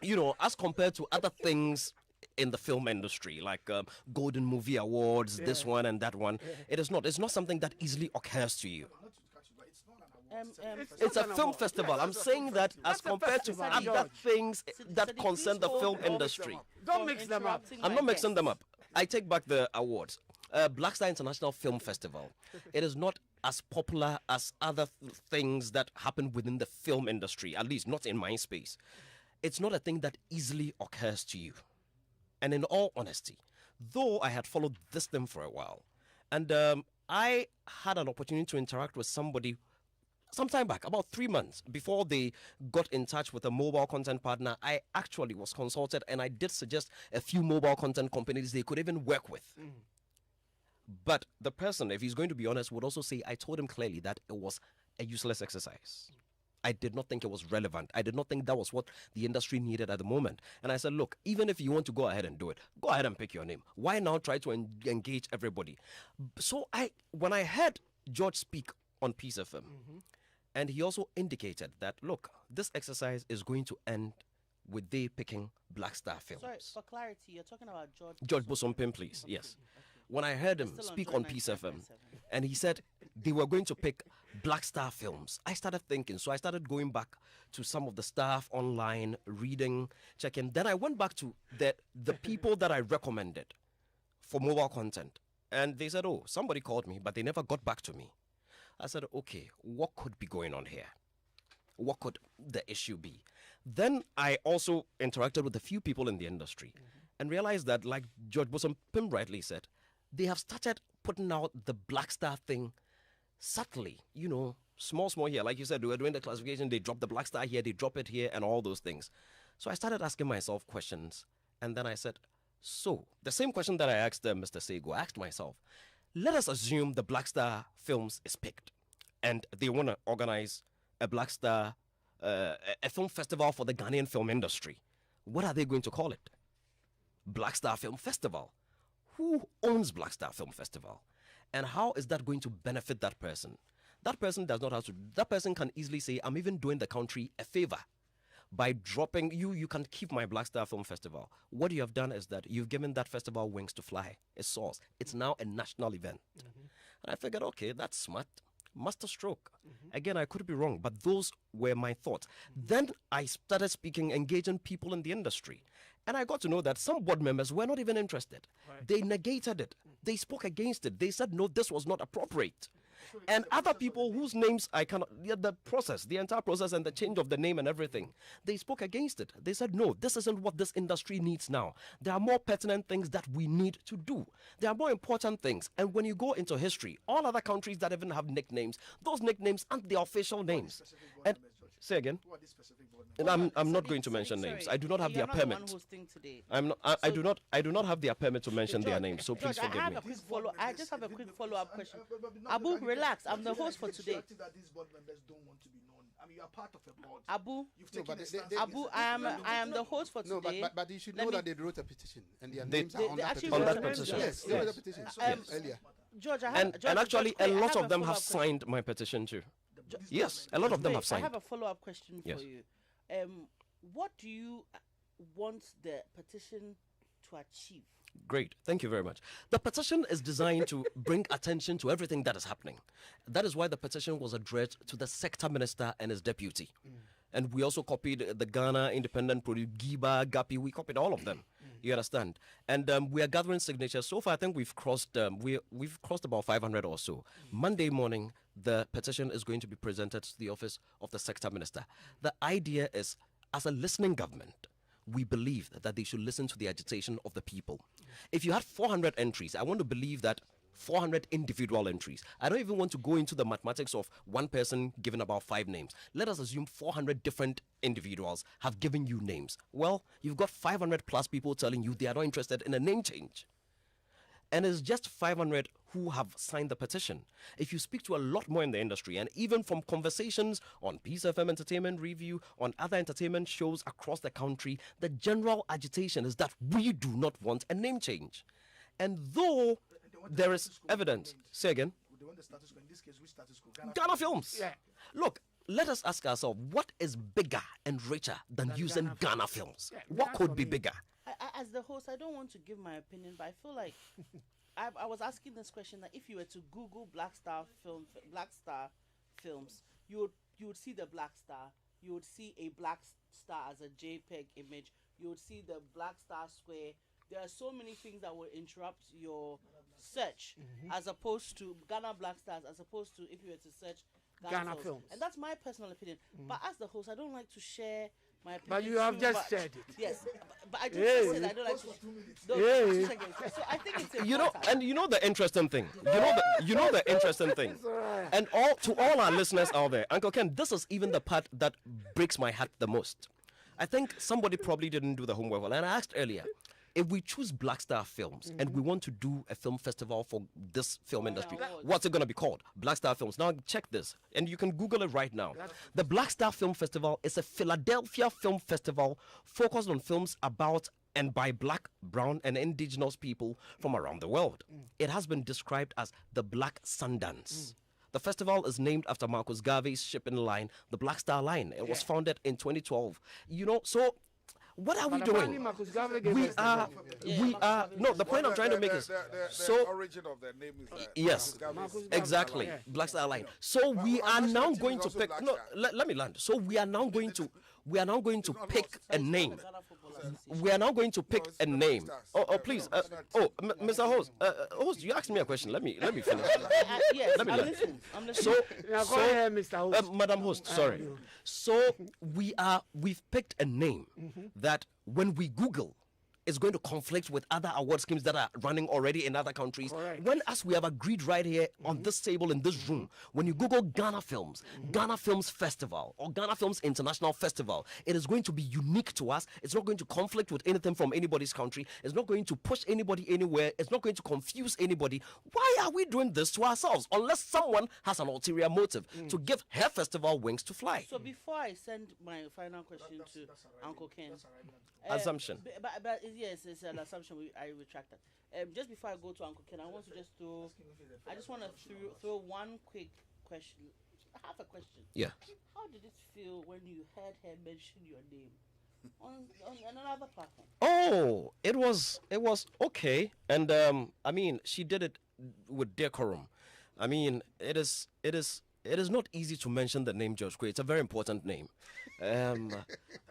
You know, as compared to other things in the film industry, like Golden Movie Awards, this one and that one, it's not something that easily occurs to you. It's a film festival. I'm saying that as compared to other things that concern the film industry. Don't mix them up. I'm not mixing them up. I take back the awards. Black Star International Film Festival. It is not as popular as other things that happen within the film industry, at least not in my space. It's not a thing that easily occurs to you. And in all honesty, though I had followed this thing for a while, and I had an opportunity to interact with somebody some time back, about 3 months before they got in touch with a mobile content partner. I actually was consulted, and I did suggest a few mobile content companies they could even work with. But the person, if he's going to be honest, would also say I told him clearly that it was a useless exercise. I did not think it was relevant. I did not think that was what the industry needed at the moment. And I said, look, even if you want to go ahead and do it, go ahead and pick your name. Why now try to engage everybody? So when I heard George speak on Peace FM, and he also indicated that, look, this exercise is going to end with they picking Black Star films. Sorry, for clarity, you're talking about George Busompim, please, yes. When I heard him speak on Peace FM, and he said they were going to pick Black Star films, I started thinking. So I started going back to some of the staff online, reading, checking. Then I went back to the people that I recommended for mobile content. And they said, oh, somebody called me, but they never got back to me. I said, okay, what could be going on here? What could the issue be? Then I also interacted with a few people in the industry and realized that, like George Busompim rightly said, they have started putting out the Black Star thing subtly, you know, small here. Like you said, we were doing the classification, they drop the Black Star here, they drop it here, and all those things. So I started asking myself questions, and then I said, so the same question that I asked Mr. Sego, I asked myself, let us assume the Black Star Films is picked, and they want to organize a Black Star, a film festival for the Ghanaian film industry. What are they going to call it? Black Star Film Festival. Who owns Black Star Film Festival? And how is that going to benefit that person? That person does not have to. That person can easily say, I'm even doing the country a favor by dropping you can keep my Black Star Film Festival. What you have done is that you've given that festival wings to fly. It soars. It's now a national event. And I figured, okay, that's smart. Master stroke. Again, I could be wrong, but those were my thoughts. Then I started speaking, engaging people in the industry. And I got to know that some board members were not even interested. They negated it. They spoke against it. They said, no, this was not appropriate. And other people whose names I cannot, the entire process and the change of the name and everything, they spoke against it. They said, no, this isn't what this industry needs now. There are more pertinent things that we need to do. There are more important things. And when you go into history, all other countries that even have nicknames, those nicknames aren't the official names. And say again. And I'm not going to mention names. I do not have their permit. I do not have their permit to mention their names. So please forgive me. I just have a quick follow-up question. Abu, relax. I'm the host for today. I mean, you are part of a board. Abu, I am the host for today. No, but you should know that they wrote a petition and their names are on that petition. Yes, they wrote a petition earlier. George, and actually, a lot of them have signed my petition too. Yes, a lot of them have signed. I have a follow-up question for you. What do you want the petition to to achieve? Great. Thank you very much. The petition is designed to bring attention to everything that is happening. That is why the petition was addressed to the sector minister and his deputy. And we also copied the Ghana Independent Produce, Giba, Gapi. We copied all of them. You understand? And we are gathering signatures. So far, I think we've crossed about 500 or so. Monday morning, the petition is going to be presented to the office of the sector minister. The idea is, as a listening government, we believe that they should listen to the agitation of the people. If you had 400 entries, I want to believe that 400 individual entries. I don't even want to go into the mathematics of one person giving about 5 names. Let us assume 400 different individuals have given you names. Well, you've got 500 plus people telling you they are not interested in a name change. And it's just 500 who have signed the petition. If you speak to a lot more in the industry, and even from conversations on Peace FM Entertainment Review, on other entertainment shows across the country, the general agitation is that we do not want a name change. And though there is evidence, say again, Ghana Films. Yeah. Look, let us ask ourselves, what is bigger and richer than using Ghana Films? Yeah, what could be bigger? As the host, I don't want to give my opinion, but I feel like I was asking this question that if you were to Google Black Star Films, you would see the Black Star, you would see a Black Star as a JPEG image, you would see the Black Star Square. There are so many things that will interrupt your search, as opposed to Ghana Black Stars, as opposed to if you were to search Ghana Films. And that's my personal opinion. But as the host, I don't like to share my opinion. But you have just said it. Yes, but I just said I don't like to. So I think it's important. You know the interesting thing. You know the interesting thing. And to all our listeners out there, Uncle Ken, this is even the part that breaks my heart the most. I think somebody probably didn't do the homework well. And I asked earlier, if we choose Black Star Films and we want to do a film festival for this film industry, what's it going to be called? Black Star Films. Now check this, and you can Google it right now. The Black Star Film Festival is a Philadelphia film festival focused on films about and by black, brown, and indigenous people from around the world. It has been described as the Black Sundance. The festival is named after Marcus Garvey's shipping line, the Black Star Line. It was founded in 2012. So what are we doing? No, the point I'm trying to make is the origin of their name is yes, exactly, Black Star Line. So we are now going to pick. No, let me land. So we are now going to pick a name. We are now going to pick a name. Oh, please. Mr. Host, you asked me a question. Let me finish. Yes, let me I'm listening. So, go ahead, Mr. Host. Madam Host, sorry. So we've picked a name that when we Google, is going to conflict with other award schemes that are running already in other countries. Correct. When, as we have agreed right here on this table in this room, when you Google Ghana Films, Ghana Films Festival, or Ghana Films International Festival, it is going to be unique to us. It's not going to conflict with anything from anybody's country. It's not going to push anybody anywhere. It's not going to confuse anybody. Why are we doing this to ourselves? Unless someone has an ulterior motive to give her festival wings to fly. So before I send my final question to Uncle Ken. Assumption. But yes, it's an assumption. I retract that. Just before I go to Uncle Ken, I want to just want to throw one quick question. I have a question. Yeah. How did it feel when you heard her mention your name on another platform? Oh, it was okay, and I mean, she did it with decorum. I mean, it is not easy to mention the name George Quaye. It's a very important name.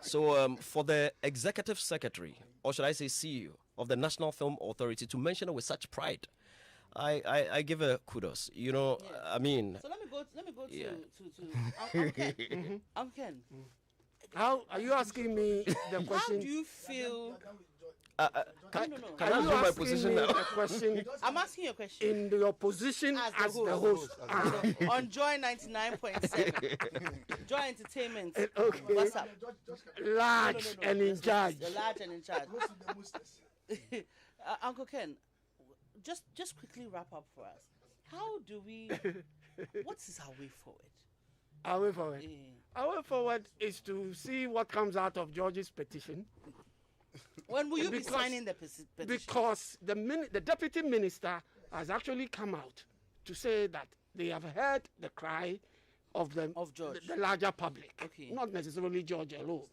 So for the executive secretary, or should I say CEO of the National Film Authority, to mention it with such pride, I give her kudos. You know, I mean. So let me go to Uncle Ken. How are you asking me the question? How do you feel? Can I do my position now? I'm asking you a question. In your position as the host. On Joy 99.7. Joy Entertainment. Okay. What's up? Large and in charge. Large and in charge. Uncle Ken, just quickly wrap up for us. How do we... What is our way forward? Our way forward? Our way forward is to see what comes out of George's petition. When will you be signing the petition? Because the deputy minister has actually come out to say that they have heard the cry of George, the larger public, not necessarily George alone,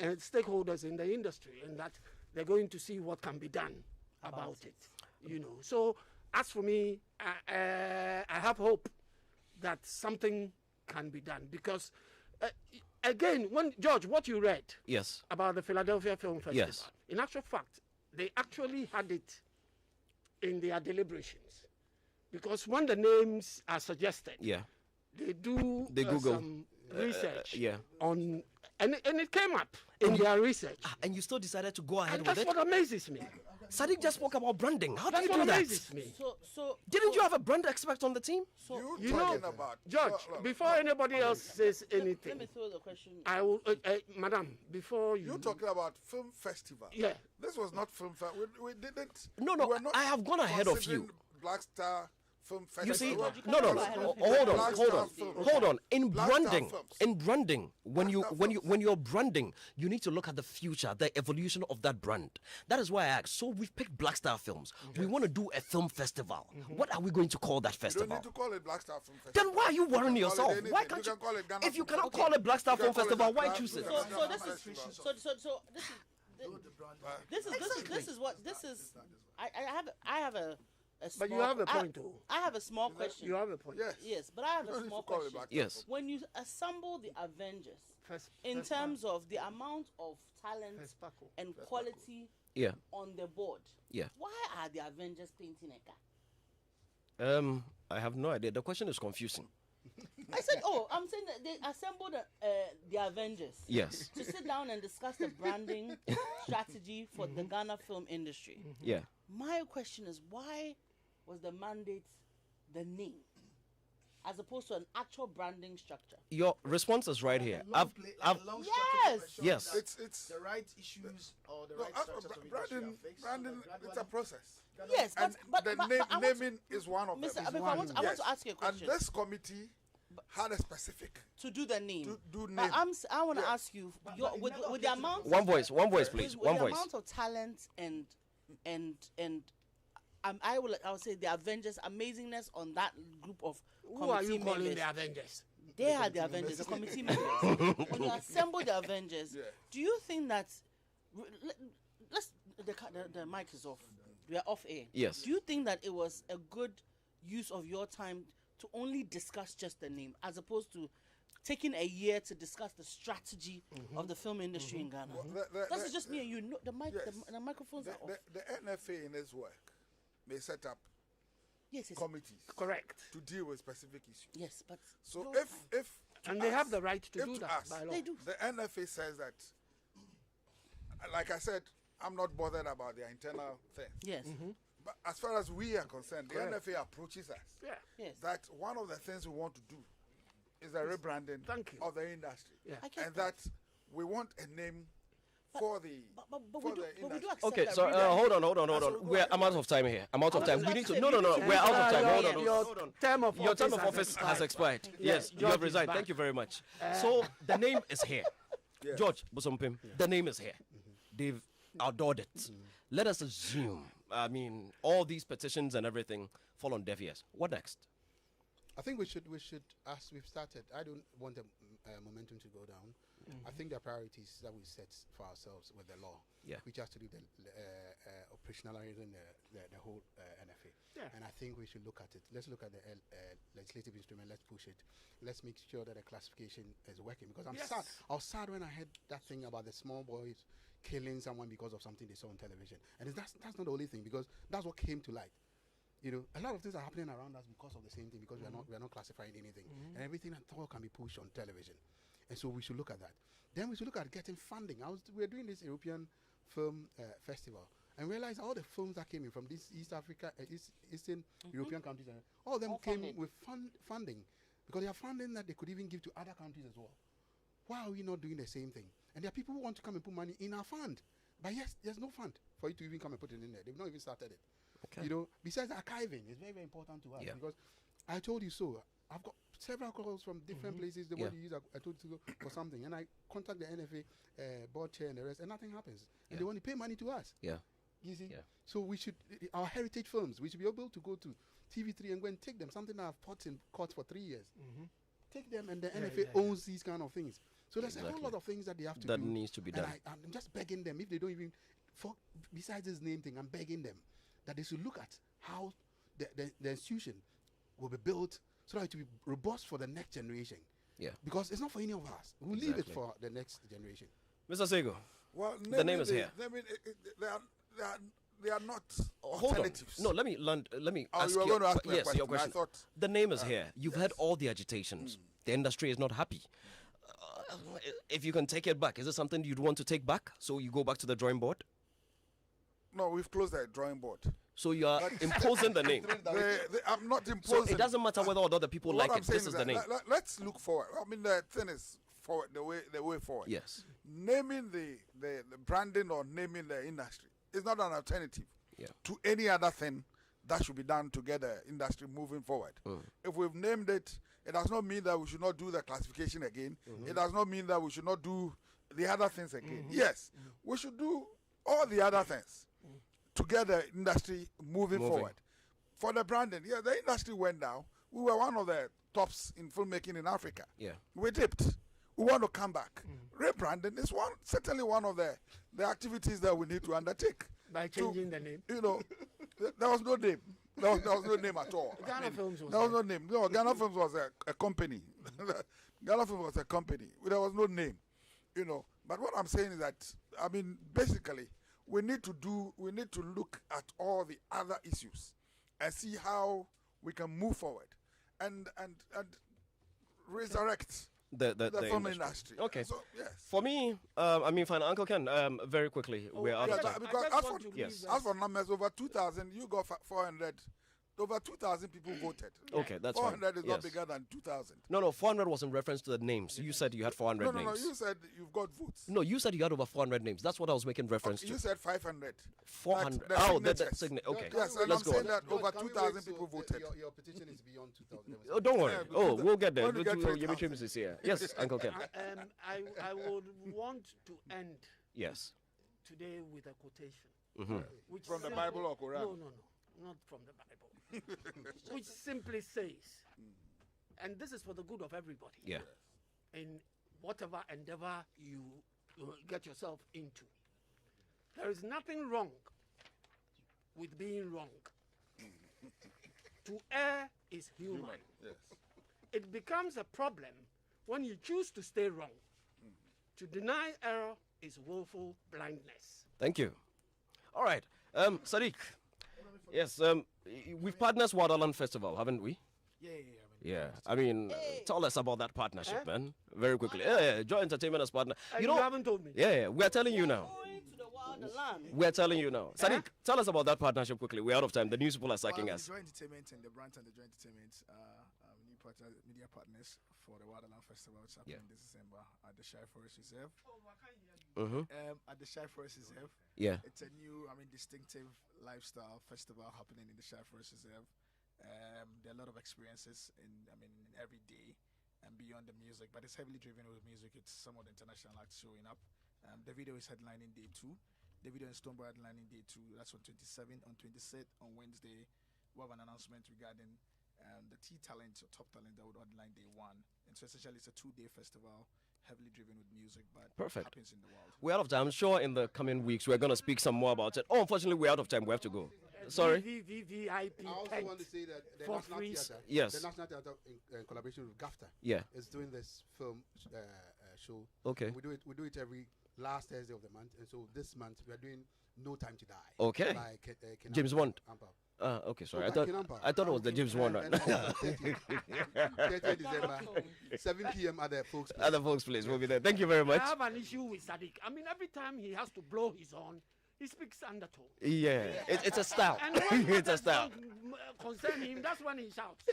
and stakeholders in the industry, and that they're going to see what can be done about it. You know. So as for me, I have hope that something can be done because, again, when George, what you read about the Philadelphia Film Festival, in actual fact, they actually had it in their deliberations because when the names are suggested, they do Google some research on, and it came up in their research. And you still decided to go ahead and with it? That's what amazes me. Sadiq just spoke about branding. How do That's you do what that? amazes me. So didn't you have a brand expert on the team? You know, George, before anybody else says anything, let me throw the question. I will, Madam, before you. You're talking about film festival. Yeah. This was not film festival. We didn't. No, I have gone ahead of you. Black Star Film Festival. You see, hold on. In branding, when you're branding, you need to look at the future, the evolution of that brand. That is why I asked. So we've picked Black Star Films. We want to do a film festival. What are we going to call that festival? You don't need to call it Black Star Film Festival. Then why are you worrying yourself? Why can't you? Call it Ghana if you Film cannot call it Black Star Film Festival, why choose it? This is what I have a small, but you have a point, too. I have a small question. You have a point. Yes, but I have a small question. Yes. When you assemble the Avengers, in terms of the amount of talent and quality on the board, why are the Avengers painting a car? I have no idea. The question is confusing. I said, I'm saying that they assembled the Avengers. Yes. To sit down and discuss the branding strategy for the Ghana film industry. Yeah. My question is, why was the mandate the name as opposed to an actual branding structure? Your response is right here. Yes. It's the right issues or the right structures of branding. It's a process. Yes, but naming is one of them. I want to ask you a question. And this committee had a specific to do the name. To do name. But I want to ask you, with the amount. One voice, please. With the amount of talent and I would say the Avengers amazingness on that group of who are you calling the Avengers? They are the Avengers, the committee members. When you assemble the Avengers, do you think that the mic is off? We are off air. Yes. Do you think that it was a good use of your time to only discuss just the name, as opposed to taking a year to discuss the strategy of the film industry in Ghana? That's just me and you. The microphones are off. The NFA in its work may set up committees, correct, to deal with specific issues. Yes, but so if and they have the right to do that by law. They do. The NFA says that, like I said, I'm not bothered about their internal things. Yes. But as far as we are concerned, the NFA approaches us. That one of the things we want to do is a rebranding of the industry. And that we want a name for the industry. Okay, so hold on. I'm out of time here. I'm out of time. We need to. No. We're out of time. Hold on. Your term of office has expired. Yes, you have resigned. Thank you very much. So the name is here. George Busompim, the name is here. They've adored it. Let us assume, all these petitions and everything fall on deaf ears. What next? I think we should, as we've started, I don't want the momentum to go down. I think the priorities that we set for ourselves with the law, which has to do the operationalizing the whole NFA. And I think we should look at it. Let's look at the legislative instrument. Let's push it. Let's make sure that the classification is working. Because I'm sad. I was sad when I heard that thing about the small boys killing someone because of something they saw on television. And that's not the only thing, because that's what came to light. You know, a lot of things are happening around us because of the same thing, because we are not classifying anything. And everything at all can be pushed on television. And so we should look at that. Then we should look at getting funding. We're doing this European Film Festival, and realize all the films that came in from this East Africa, Eastern European countries, all of them came with funding, because they are funding that they could even give to other countries as well. Why are we not doing the same thing? And there are people who want to come and put money in our fund, but yes, there's no fund for you to even come and put it in there. They've not even started it. Okay. You know, besides archiving, it's very, very important to us, because I told you so. I've got several calls from different places. They want to use I told you to go for something, and I contact the NFA board chair and the rest, and nothing happens. And they want to pay money to us. You see? So we should, our heritage films, we should be able to go to TV3 and go and take them. Something that I've fought in court for 3 years. Take them, and the NFA owns these kind of things. So there's a whole lot of things that they have to do. That needs to be done. And I'm just begging them, if they don't even besides this name thing, I'm begging them that they should look at how the institution will be built so that it will be robust for the next generation. Yeah. Because it's not for any of us. We'll leave it for the next generation. Mr. Sego, well, the name is here. They are not Hold alternatives. on. No, let me ask you were you. going to ask me a Yes, question. your question. I thought, the name is here. You've heard all the agitations. The industry is not happy. If you can take it back, is it something you'd want to take back? So you go back to the drawing board? No, we've closed the drawing board. So you are imposing the name. I'm not imposing. So it doesn't matter whether or not the people what like I'm it. saying This is the name. Let's look forward. I mean, the thing is forward, the way forward. Yes. Naming the branding or naming the industry is not an alternative Yeah. to any other thing that should be done to get the industry moving forward. If we've named it, it does not mean that we should not do the classification again. It does not mean that we should not do the other things again. Yes, we should do all the other things to get the industry moving forward. For the branding, yeah, the industry went down. We were one of the tops in filmmaking in Africa. Yeah. We dipped. We want to come back. Rebranding is certainly one of the activities that we need to undertake. By changing the name. You know, there was no name. There was no name at all. Ghana Films was there was no name. No, Ghana Films was a company. Ghana Films was a company. There was no name. You know, but what I'm saying is that, I mean, basically, we need to look at all the other issues and see how we can move forward and resurrect the film industry. Okay. So, yes. For me, I mean, fine, Uncle Ken, very quickly, we're out of time. Because as for numbers, over 2,000, you got 400. Over 2,000 people voted. Okay, that's 400 fine. is not bigger than 2,000. No, 400 was in reference to the names. You said you had 400 names. No, you said you've got votes. No, you said you had over 400 names. That's what I was making reference to. You said 500. 400. That's okay. Yes, and let's I'm go saying that over 2,000 people voted. Your petition is beyond 2,000. Oh, don't worry. We'll get there. Yes, Uncle Ken. I would want to end today with a quotation. Which from the Bible or Quran? No, not from the Bible. Which simply says, and this is for the good of everybody. Yeah. In whatever endeavor you get yourself into, there is nothing wrong with being wrong. To err is human. Yes. It becomes a problem when you choose to stay wrong. To deny error is woeful blindness. Thank you. All right. Sadiq. Yes, we've partnered Wadaland Festival, haven't we? Yeah. I mean, tell us about that partnership, man. Very quickly. Joy Entertainment as partner. You haven't told me. Yeah, we are telling you now. We are telling you now. Sadiq, tell us about that partnership quickly. We're out of time. The news people are sacking us. Joy Entertainment and the brand and the Joy Entertainment new media partners for the Wadaland Festival, which happened this December at the Shire Forest Reserve. At the Shire Forest Reserve. Yeah. It's a new, distinctive lifestyle festival happening in the Shire Forest Reserve. There are a lot of experiences in every day and beyond the music, but it's heavily driven with music. It's some of the international acts showing up. The video is headlining day 2. The video in Stoneborough headlining day 2. That's on 27. On 26th, on Wednesday, we have an announcement regarding the top talent that would headline day 1. And so essentially it's a 2-day festival, heavily driven with music, but Perfect. happens in the world. We're out of time. I'm sure in the coming weeks we're going to speak some more about it. Oh, unfortunately, we're out of time. We have to go. Sorry. VIP. I also want to say that the National Theatre, yes, the National Theatre in collaboration with GAFTA, is doing this film show. Okay. We do it every last Thursday of the month, and so this month we are doing No Time to Die. Okay. By James Bond. Okay, sorry. I thought it was the James Bond one. 30th December, 7 p.m. at the Folks Place. At the Folks Place, we'll be there. Thank you very much. I have an issue with Sadiq. Every time he has to blow his horn, he speaks undertone. Yeah, it's a style. And it's a style. Concern him, that's when he shouts.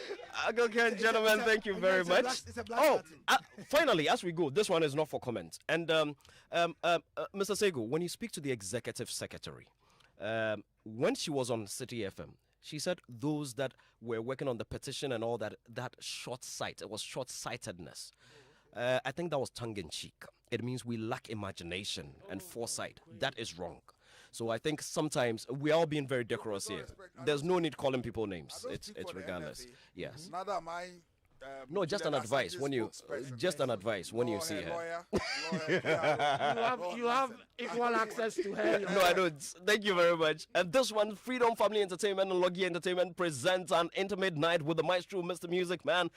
Okay, gentlemen, thank you very much. Finally, as we go, this one is not for comment. And Mr. Sego, when you speak to the executive secretary, when she was on City FM, she said those that were working on the petition and all that short sight, it was short-sightedness. I think that was tongue-in-cheek. It means we lack imagination and foresight. That is wrong. So I think sometimes we are all being very decorous here. There's no need calling people names. It's regardless. Yes. Neither am I No, just an advice when you see her. You have equal access to her. No, I don't. Thank you very much. And this one, Freedom Family Entertainment and Logie Entertainment presents an intimate night with the maestro, Mr. Music Man,